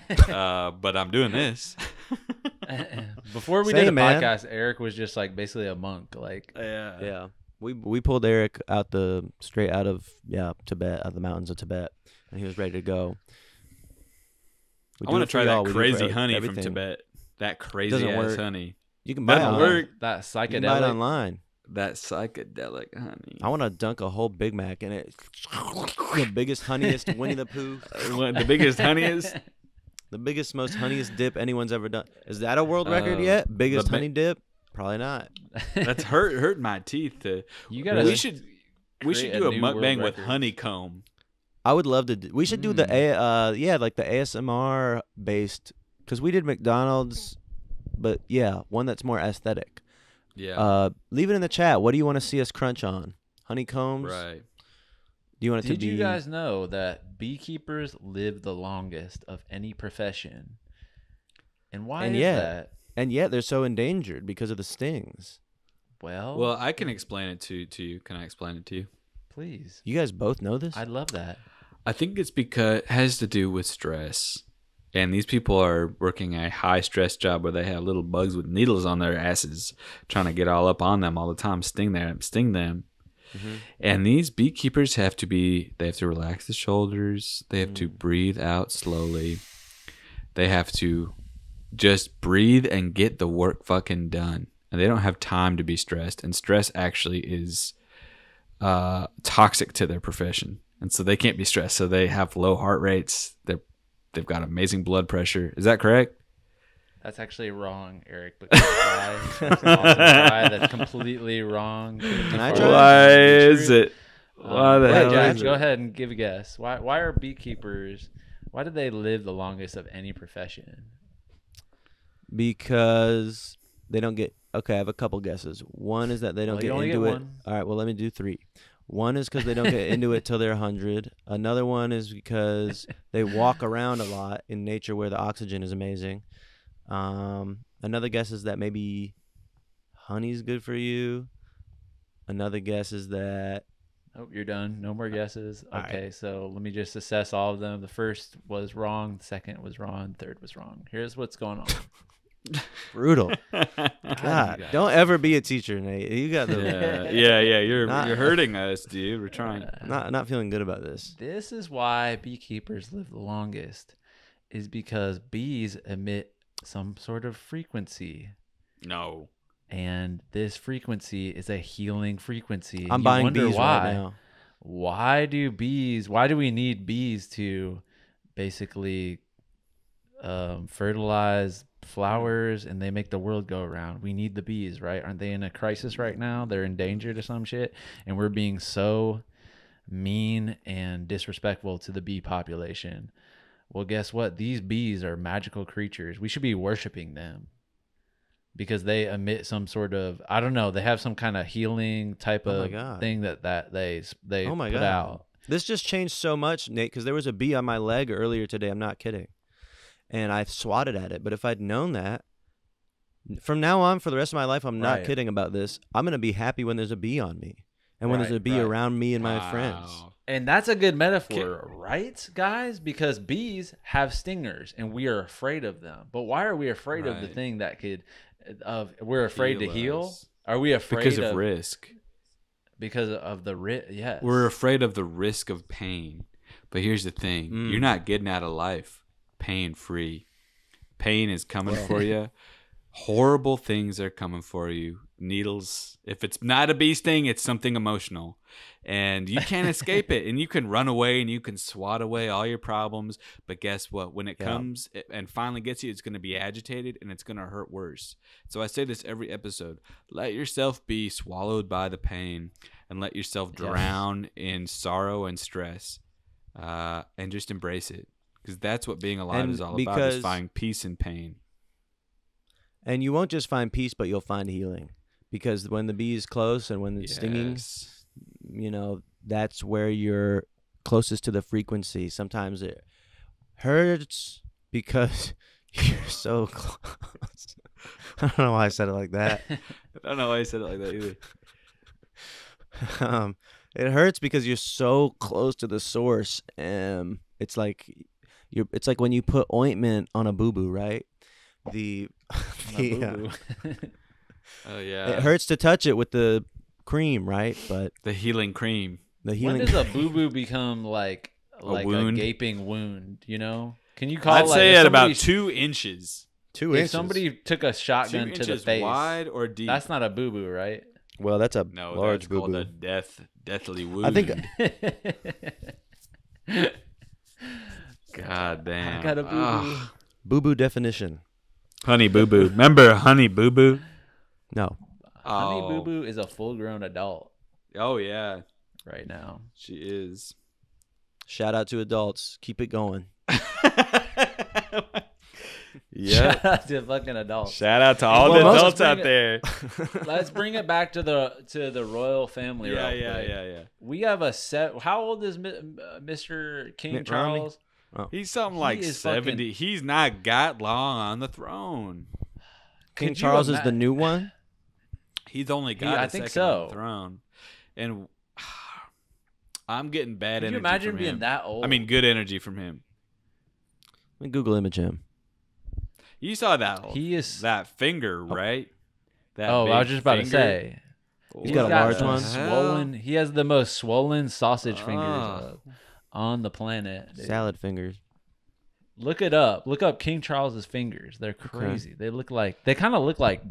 the time. But I'm doing this. Before we Same, did a man. podcast, Eric was just like basically a monk. Like, Yeah. We pulled Eric straight out of Tibet, out of the mountains of Tibet, and he was ready to go. We I do want it to for try y'all. that We do it for crazy honey from everything. Tibet. That crazy Doesn't ass work. honey. You can buy it Doesn't online. work. that You can buy it psychedelic. online. That psychedelic honey. I want to dunk a whole Big Mac in it. The biggest, honeyest Winnie the Pooh. The biggest honey is. The biggest, most honeyest dip anyone's ever done. Is that a world record yet? Biggest the honey dip? Probably not. That's hurt my teeth. You gotta. We should create a do a new world mukbang with record. Mm. honeycomb. I would love to. We should do the like the ASMR based, because we did McDonald's, but yeah, one that's more aesthetic. Yeah. Leave it in the chat. What do you want to see us crunch on? Honeycombs? Right. Do you want it Did to be? you guys know that beekeepers live the longest of any profession? And why And is yet- that? And yet they're so endangered because of the stings. Well, I can explain it to you. Can I explain it to you? please. You guys both know this? I'd love that. I think it's because it has to do with stress. And these people are working a high stress job where they have little bugs with needles on their asses trying to get all up on them all the time, sting them. Mm-hmm. And these beekeepers have to relax the shoulders. They have to breathe out slowly. They have to just breathe and get the work fucking done. And they don't have time to be stressed. And stress actually is toxic to their profession. and so they can't be stressed. So they have low heart rates. They've got amazing blood pressure. Is that correct? That's actually wrong, Eric. Because why? That's an awesome try. That's completely wrong. Can I try? Why is it? Why the Wait, hell Jack, is go it? ahead and give a guess. Why are beekeepers? Why do they live the longest of any profession? Because they don't get. Okay, I have a couple guesses. One is that they don't Well, you get only into get it. one. All right, well, let me do 3. One is because they don't get into it till they're 100. Another one is because they walk around a lot in nature where the oxygen is amazing. Another guess is that maybe honey's good for you. Another guess is that Oh, you're done. No more guesses. All right. Okay, so let me just assess all of them. The first was wrong. The second was wrong. The third was wrong. Here's what's going on. brutal. God, God, you guys. don't ever be a teacher, Nate. You got the Yeah. You're Not- hurting us, dude. We're trying. not feeling good about this. This is why beekeepers live the longest, is because bees emit some sort of frequency, No. and this frequency is a healing frequency. I'm You buying wonder bees why. right now. Why do we need bees to basically fertilize flowers and they make the world go around? We need the bees, right? Aren't they in a crisis right now? They're endangered or some shit, and we're being so mean and disrespectful to the bee population. Well, guess what? These bees are magical creatures. We should be worshiping them because they emit some sort of, I don't know, they have some kind of healing type Oh my of God. thing that they Oh my put God. out. This just changed so much, Nate, because there was a bee on my leg earlier today. I'm not kidding. And I swatted at it. But if I'd known that, from now on, for the rest of my life, I'm not Right. kidding about this. I'm going to be happy when there's a bee on me and when there's Right, a bee right. around me and my friends. Wow. And that's a good metaphor, right, guys? Because bees have stingers and we are afraid of them. But why are we afraid of the Right. thing that could we're afraid to heal? us. Are we afraid Because of risk. Because of the yes. We're afraid of the risk of pain. But here's the thing. Mm. You're not getting out of life pain free. Pain is coming for you. Horrible things are coming for you. Needles. If it's not a bee sting, it's something emotional. And you can't escape it. And you can run away and you can swat away all your problems. But guess what? When it Yeah. comes and finally gets you, it's going to be agitated and it's going to hurt worse. So I say this every episode. Let yourself be swallowed by the pain and let yourself drown in sorrow and stress. And just embrace it. Because that's what being alive And is all about, because- is finding peace in pain. And you won't just find peace, but you'll find healing. Because when the bee is close and when it's stinging, Yes. you know, that's where you're closest to the frequency. Sometimes it hurts because you're so close. I don't know why I said it like that. I don't know why I said it like that either. It hurts because you're so close to the source. It's like it's like when you put ointment on a boo-boo, right? Boo-boo. Oh, yeah. It hurts to touch it with the cream, right? But The healing cream. the When healing does a boo boo become like a wound? gaping wound? You know? Can you call I'd it like say if at about somebody- 2 inches. 2 If inches. somebody took a 2 shotgun to the inches face, wide or deep? that's not a boo boo, right? Well, that's a no, large that's called boo-boo. a deathly wound. I think God damn. I got a boo boo. Ah. boo-boo definition. Honey Boo Boo. Remember Honey Boo Boo? No. Honey Oh. Boo Boo is a full grown adult Oh, yeah. right now. She is. Shout out to adults. Keep it going. Yeah. Shout out to fucking adults. Shout out to all Well, the most- adults out bring there. Let's bring it back to the royal family. Yeah, real yeah, quick. yeah. We have a set. How old is Mr. King Mitt Romney? Charles? He's something He like is 70. He's not got long on the throne. King Could you Charles is the ima- new one? He's only got I a think second on the so. throne. And I'm getting bad Could you energy imagine from being him. that old? I mean, good energy from him. Let me Google image him. You saw that he is. that finger, right? That Oh, I big was just about to finger? say. He's got a large some one? Swollen. He has the most swollen sausage fingers Oh. on the planet. dude. Salad fingers. Look it up. Look up King Charles's fingers. They're crazy. They kind of look like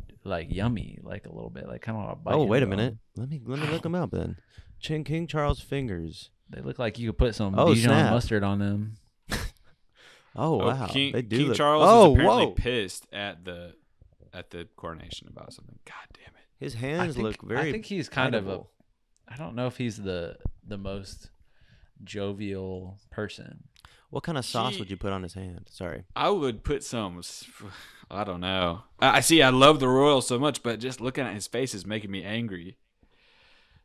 yummy, like a little bit, like kind of. Oh, wait a minute. Let me look them up then. King Charles fingers. They look like you could put some Oh, Dijon snap. mustard on them. Oh, wow. King, they do King look- Charles oh, is apparently whoa. pissed at the coronation about something. God damn it. His hands look very I think he's kind of edible. I don't know if he's the most jovial person. What kind of sauce He- would you put on his hand? Sorry. I would put some. I don't know. I see. I love the royal so much, but just looking at his face is making me angry.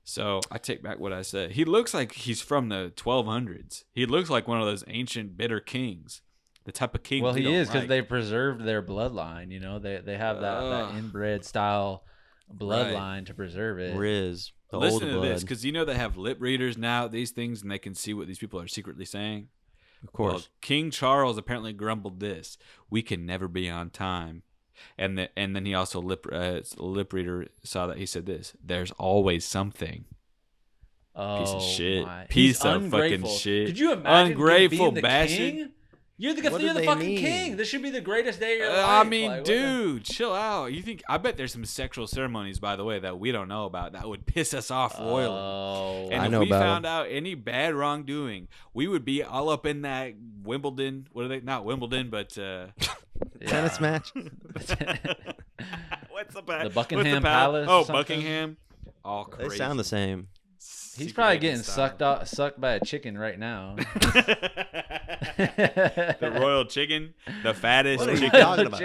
So I take back what I said. He looks like he's from the 1200s. He looks like one of those ancient bitter kings, the type of king. Well, we he don't is because like. they preserved their bloodline. You know, they have that inbred style bloodline to preserve it. Riz. The Listen old to blood. this, because you know they have lip readers now. These things, and they can see what these people are secretly saying. Of course. Well, King Charles apparently grumbled this: "We can never be on time." And then he also lip reader saw that he said this: "There's always something." Oh, Piece of shit. my. Piece He's of fucking ungrateful. shit. Could you imagine Ungrateful being the bastard. king? You're the, What you're do the they fucking mean? king. This should be the greatest day of your life. I mean, Like, what the- dude, chill out. You think? I bet there's some sexual ceremonies, by the way, that we don't know about that would piss us off royally. Oh, And I if know we about found out any bad wrongdoing, we would be all up in that Wimbledon. What are they? Not Wimbledon, but Tennis match. what's the bad? The Buckingham what's the pal- Palace or Oh, something? Buckingham. All They crazy. sound the same. He's Secret probably agent getting style. sucked by a chicken right now. The royal chicken, the fattest What are you chicken. talking about?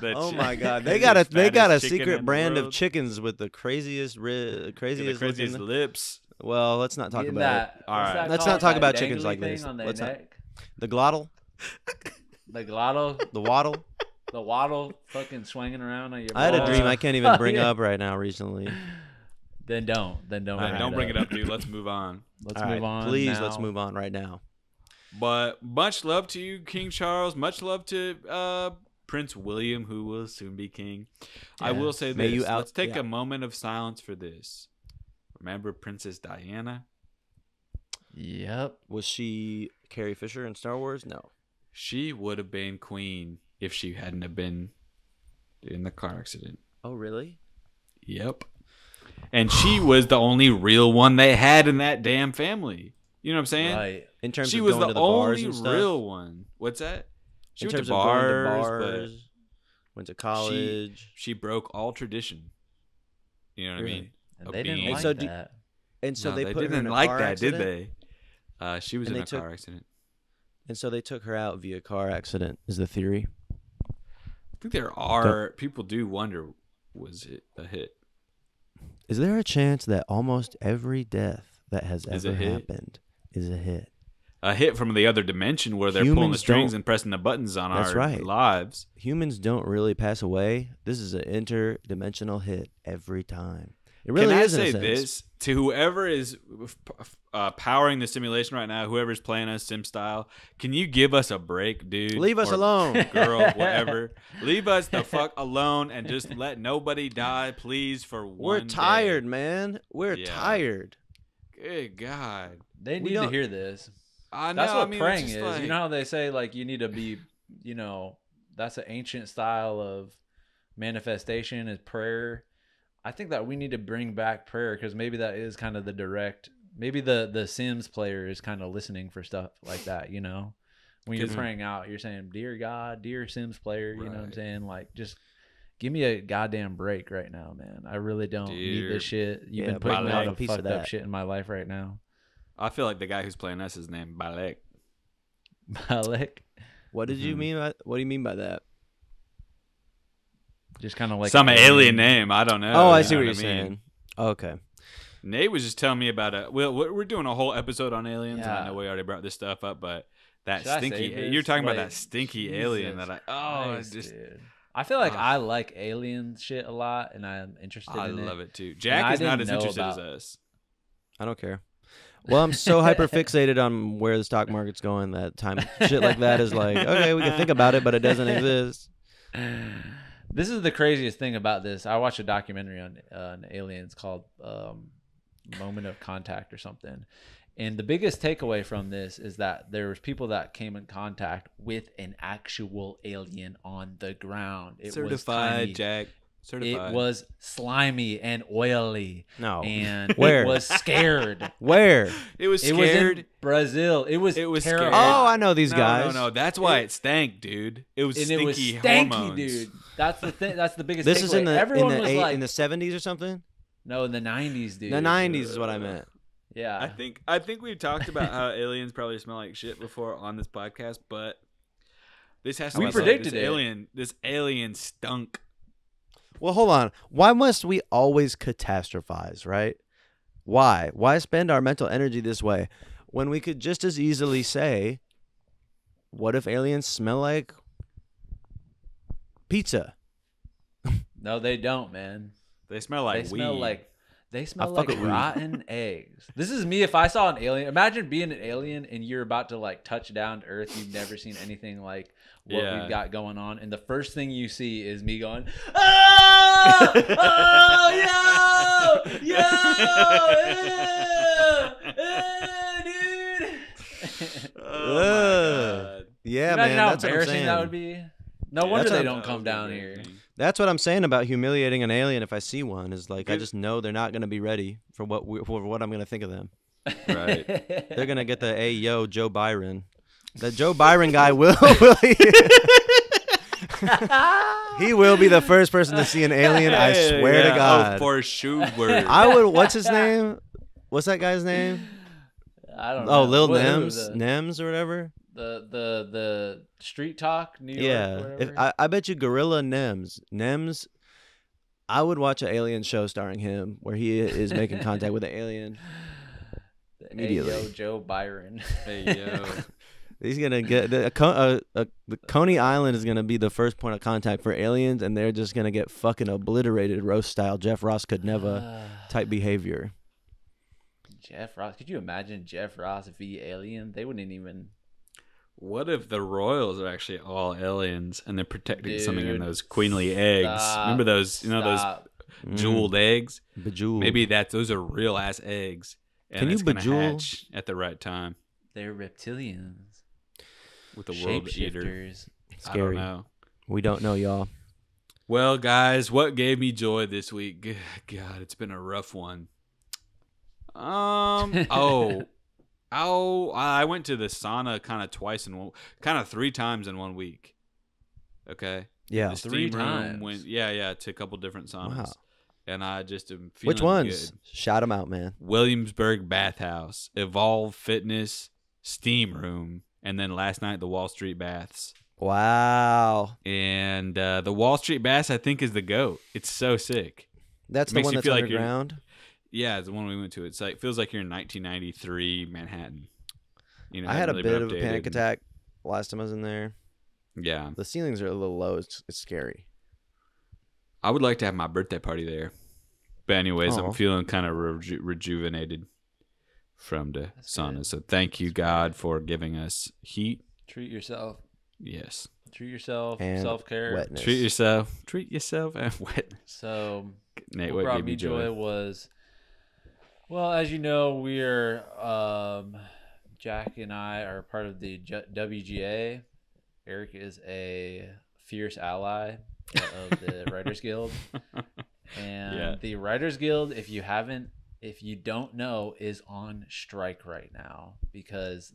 the Oh chi- my God! the They got a fattest chicken secret in the brand of world. chickens with the craziest The craziest craziest looking- lips. Well, let's not talk Getting about that, it. All what's right. that Let's called? not talk That about chickens dangly like thing this. on their Let's not. neck? The glottal, The glottal, the waddle. the waddle, fucking swinging around on your. I had a balls. dream I can't even bring Yeah. up right now. Recently, Then don't. All right, don't bring it up, dude. Let's move on. Let's All right, move on. please. now. Let's move on right now. But much love to you, King Charles. Much love to Prince William, who will soon be king. I Yeah. will say May this. you out- Let's take yeah. a moment of silence for this. Remember Princess Diana? Yep. Was she Carrie Fisher in Star Wars? No. She would have been queen if she hadn't have been in the car accident. Oh, really? Yep. And she was the only real one they had in that damn family. You know what I'm saying? Right. In terms She of was going the to the bars only and stuff. real one. What's that? She In went terms to of going to bars, bars, went to college. she broke all tradition. You know what I Really? mean? And Of they didn't being- like So do- that. And so No, they put her didn't in a like car that, accident? did they? She was And in they a took- car accident. And so they took her out via car accident. Is the theory? I think there are people do wonder, was it a hit? Is there a chance that almost every death that has Is a ever hit? happened is a hit? A hit from the other dimension where they're pulling the Humans strings don't- and pressing the buttons on That's our right. lives. Humans don't really pass away. This is an interdimensional hit every time. It really Can I is. in a say sense. this to whoever is powering the simulation right now, whoever's playing us sim style? Can you give us a break, dude? Leave us Or alone. girl, whatever. Leave us the fuck alone and just let nobody die, please. For We're one tired, day. man. We're Yeah. tired. Good God. They We need to don't- hear this. I know. That's what I mean, praying it's is. just like, You know how they say like you need to be, that's an ancient style of manifestation is prayer. I think that we need to bring back prayer because maybe that is kind of the direct. Maybe the Sims player is kind of listening for stuff like that. When you're Cause- praying out, you're saying, "Dear God, dear Sims player," you know what I'm Right. saying? Like, just give me a goddamn break right now, man. I really don't need Dear- this shit. You've Yeah, been putting a Balek. lot of Piece of fucked up that. shit in my life right now. I feel like the guy who's playing us is named Balek. Balek. What did you Mhm. mean? What do you mean by that? Just kind of like Some a alien name. I don't know. Oh, I You see know what you're I mean? saying. Okay. Nate was just telling me about a. Well, we're doing a whole episode on aliens, and I Yeah. know we already brought this stuff up, but that Should I stinky. save this? You're talking about Wait, that stinky alien Jesus that I. Christ, Just dude. I feel like Ugh. I like alien shit a lot, and I'm interested I in it. love it too. Jack I is not didn't as know interested as about- us. I don't care. Well, I'm so hyper fixated on where the stock market's going that time shit like that is like, okay, we can think about it, but it doesn't exist. This is the craziest thing about this. I watched a documentary on aliens called Moment of Contact or something. And the biggest takeaway from this is that there was people that came in contact with an actual alien on the ground. It was Certified, tiny. Jack. Certified. It was slimy and oily. No. And Where? it was scared. Where? It was It was scared. in Brazil. It was It was terrible. scared. Oh, I know these guys. No. That's why it stank, dude. It was And stinky it was stanky, hormones. dude. That's the thing. That's the biggest This takeaway. is in the Everyone was like, in the 70s or something. no, in the 90s, dude. The 90s is what I meant. Yeah. I think we've talked about how aliens probably smell like shit before on this podcast, but this has to We be predicted this it. This alien stunk. Well, hold on. Why must we always catastrophize, right? Why? Why spend our mental energy this way when we could just as easily say, what if aliens smell like pizza? No, they don't, man. They smell like They weed. smell like fuck with weed. rotten eggs. This is me if I saw an alien. Imagine being an alien and you're about to like touch down to Earth. You've never seen anything like what Yeah. we've got going on, and the first thing you see is me going, "Oh, oh, yo, dude." Oh my God. Yeah, Imagine man. how That's what I'm embarrassing saying. that would be. No Yeah, wonder that's they what don't That come would be down here. embarrassing. That's what I'm saying about humiliating an alien. If I see one, is like I Good. just know they're not going to be ready for what I'm going to think of them. Right. They're going to get the hey yo Joe Byron. The Joe Byron guy will he will be the first person to see an alien. I swear to Yeah. God. Oh, for sure. I would. What's his name? What's that guy's name? I don't know. Oh, Lil What- who, Nems, the- Nems or whatever. the street talk New York Yeah, whatever. I bet you Gorilla Nems. I would watch an alien show starring him where he is making contact with an alien. immediately. Hey, yo, Joe Byron. Hey, yo. He's gonna get the Coney Island is gonna be the first point of contact for aliens, and they're just gonna get fucking obliterated, roast style. Jeff Ross could never type behavior. Jeff Ross. Could you imagine Jeff Ross v Alien? They wouldn't even. What if the royals are actually all aliens and they're protecting something in Dude, those queenly eggs? stop, Remember those, Stop. Mm. jeweled eggs? Bejeweled. Maybe those are real ass eggs. And Can you it's gonna bejewel? hatch at the right time They're reptilians. with the world eater. Shapeshifters. I don't Scary. know. We don't know, y'all. Well, guys, what gave me joy this week? God, it's been a rough one. I went to the sauna kind of 3 times in 1 week. Okay. Yeah. The 3 steam room times. went, to a couple different saunas. Wow. And I just am feeling Which ones? good. Shout them out, man. Williamsburg Bathhouse, Evolve Fitness, Steam Room, and then last night the Wall Street Baths. Wow. And the Wall Street Baths, I think, is the GOAT. It's so sick. That's It the makes one you that's feel like you're- underground. Yeah, it's the one we went to. It's like feels like you're in 1993 Manhattan. You know, I had a hasn't really bit been of a panic updated. attack last time I was in there. Yeah, The ceilings are a little low. It's scary. I would like to have my birthday party there. But anyways, Aw. I'm feeling kind of rejuvenated from the That's sauna. good. So thank you, God, for giving us heat. Treat yourself. Yes. Treat yourself. And Self care. wetness. Treat yourself, and wetness. So Nate, what what brought gave me you joy was, well, as you know, we're Jack and I are part of the WGA. Eric is a fierce ally of the Writers Guild, and Yeah. the Writers Guild, if you don't know, is on strike right now because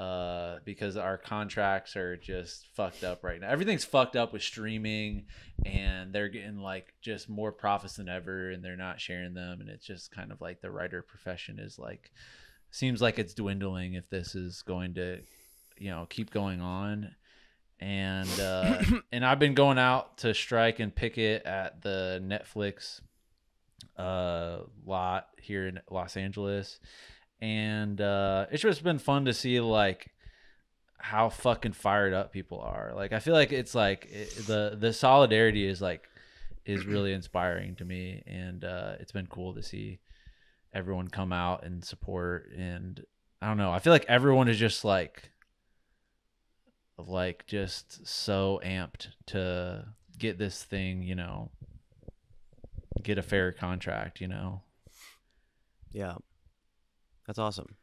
our contracts are just fucked up right now. Everything's fucked up with streaming, and they're getting like just more profits than ever, and they're not sharing them, and it's just kind of like the writer profession is like, seems like it's dwindling if this is going to, keep going on. And and I've been going out to strike and picket at the Netflix lot here in Los Angeles. And it's just been fun to see like how fucking fired up people are. Like I feel like it's like the solidarity is really inspiring to me, and it's been cool to see everyone come out and support. And I don't know, I feel like everyone is just like just so amped to get this thing, get a fair contract. Yeah. That's awesome.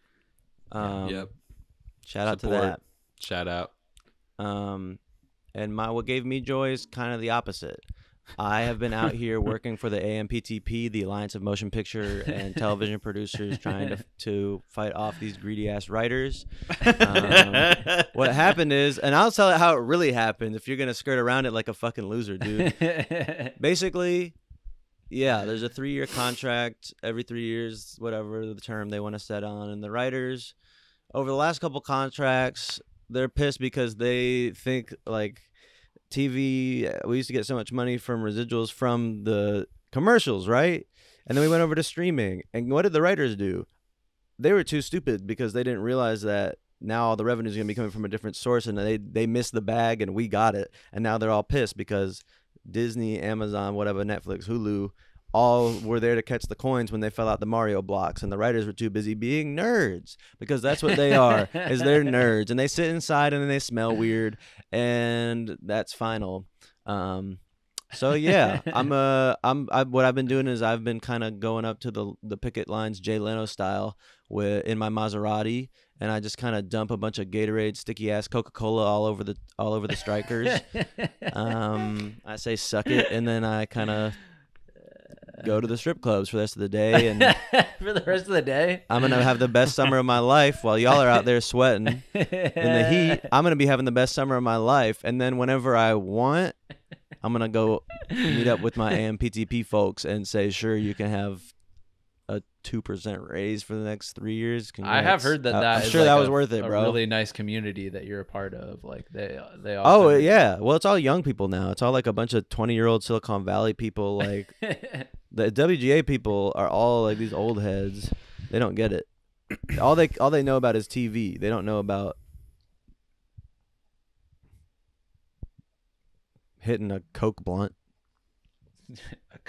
Yep. Shout out Support. to that. Shout out. And what gave me joy is kind of the opposite. I have been out here working for the AMPTP, the Alliance of Motion Picture and Television Producers, trying to fight off these greedy ass writers. What happened is, and I'll tell it how it really happened if you're gonna skirt around it like a fucking loser, dude. Basically, yeah, there's a 3-year contract every 3 years, whatever the term they want to set on, and the writers over the last couple contracts, they're pissed because they think like TV, we used to get so much money from residuals from the commercials, right? And then we went over to streaming. And what did the writers do? They were too stupid because they didn't realize that now all the revenue is going to be coming from a different source, and they missed the bag and we got it. And now they're all pissed because Disney, Amazon, whatever, Netflix, Hulu, all were there to catch the coins when they fell out the Mario blocks, and the writers were too busy being nerds, because that's what they are, is they're nerds, and they sit inside and then they smell weird, and that's final. So yeah, what I've been doing is I've been kind of going up to the picket lines, Jay Leno style, in my Maserati, and I just kind of dump a bunch of Gatorade, sticky ass Coca-Cola all over the strikers. I say suck it, and then I kind of go to the strip clubs for the rest of the day, and for the rest of the day, I'm gonna have the best summer of my life while y'all are out there sweating in the heat. I'm gonna be having the best summer of my life, and then whenever I want, I'm gonna go meet up with my AMPTP folks and say, sure, you can have a 2% raise for the next 3 years. I have heard that. I'm is sure like that was worth it, bro. A really nice community that you're a part of. Like they all. Oh yeah, well, it's all young people now. It's all like a bunch of 20-year-old Silicon Valley people. Like the WGA people are all like these old heads. They don't get it. All they know about is TV. They don't know about hitting a Coke blunt.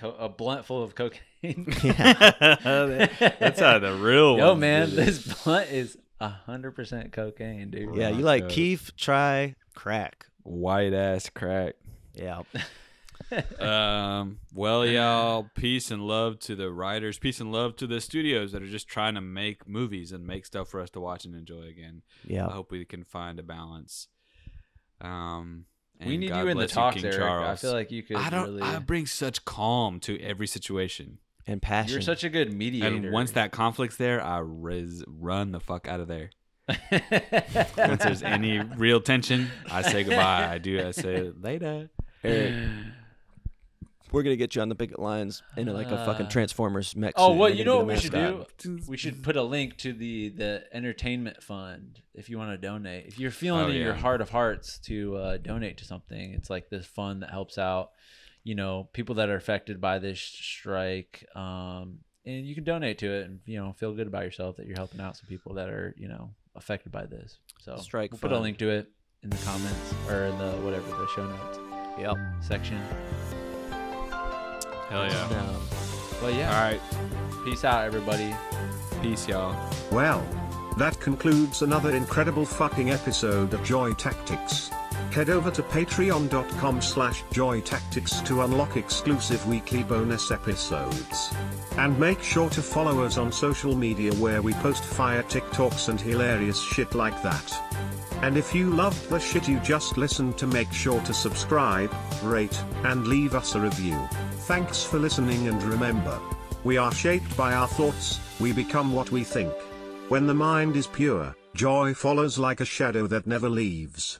A blunt full of cocaine. Yeah. That's how the real Yo, ones man, do it. this blunt is 100% cocaine, dude. Yeah, you like Keef, try crack. White ass crack. Yeah. Well, y'all, peace and love to the writers. Peace and love to the studios that are just trying to make movies and make stuff for us to watch and enjoy again. Yeah. I hope we can find a balance. We need God you in the bless talks, King Eric. Charles. I feel like you could really... I bring such calm to every situation. And passion. You're such a good mediator. And once that conflict's there, I run the fuck out of there. Once there's any real tension, I say goodbye. I say later. Eric, we're gonna get you on the picket lines in like a fucking Transformers mech. Oh, suit. well, You're you gonna know be what the we should mascot. do? We should put a link to the entertainment fund if you want to donate. If you're feeling in your heart of hearts to donate to something, it's like this fund that helps out, people that are affected by this strike. And you can donate to it and, feel good about yourself that you're helping out some people that are, affected by this. So Strike we'll put a fund. link to it in the comments or in the show notes Yep. section. Hell yeah. Well, yeah. All right. Peace out, everybody. Peace, y'all. Well, that concludes another incredible fucking episode of Joy Tactics. Head over to patreon.com/joytactics to unlock exclusive weekly bonus episodes. And make sure to follow us on social media where we post fire TikToks and hilarious shit like that. And if you loved the shit you just listened to, make sure to subscribe, rate, and leave us a review. Thanks for listening, and remember, we are shaped by our thoughts, we become what we think. When the mind is pure, joy follows like a shadow that never leaves.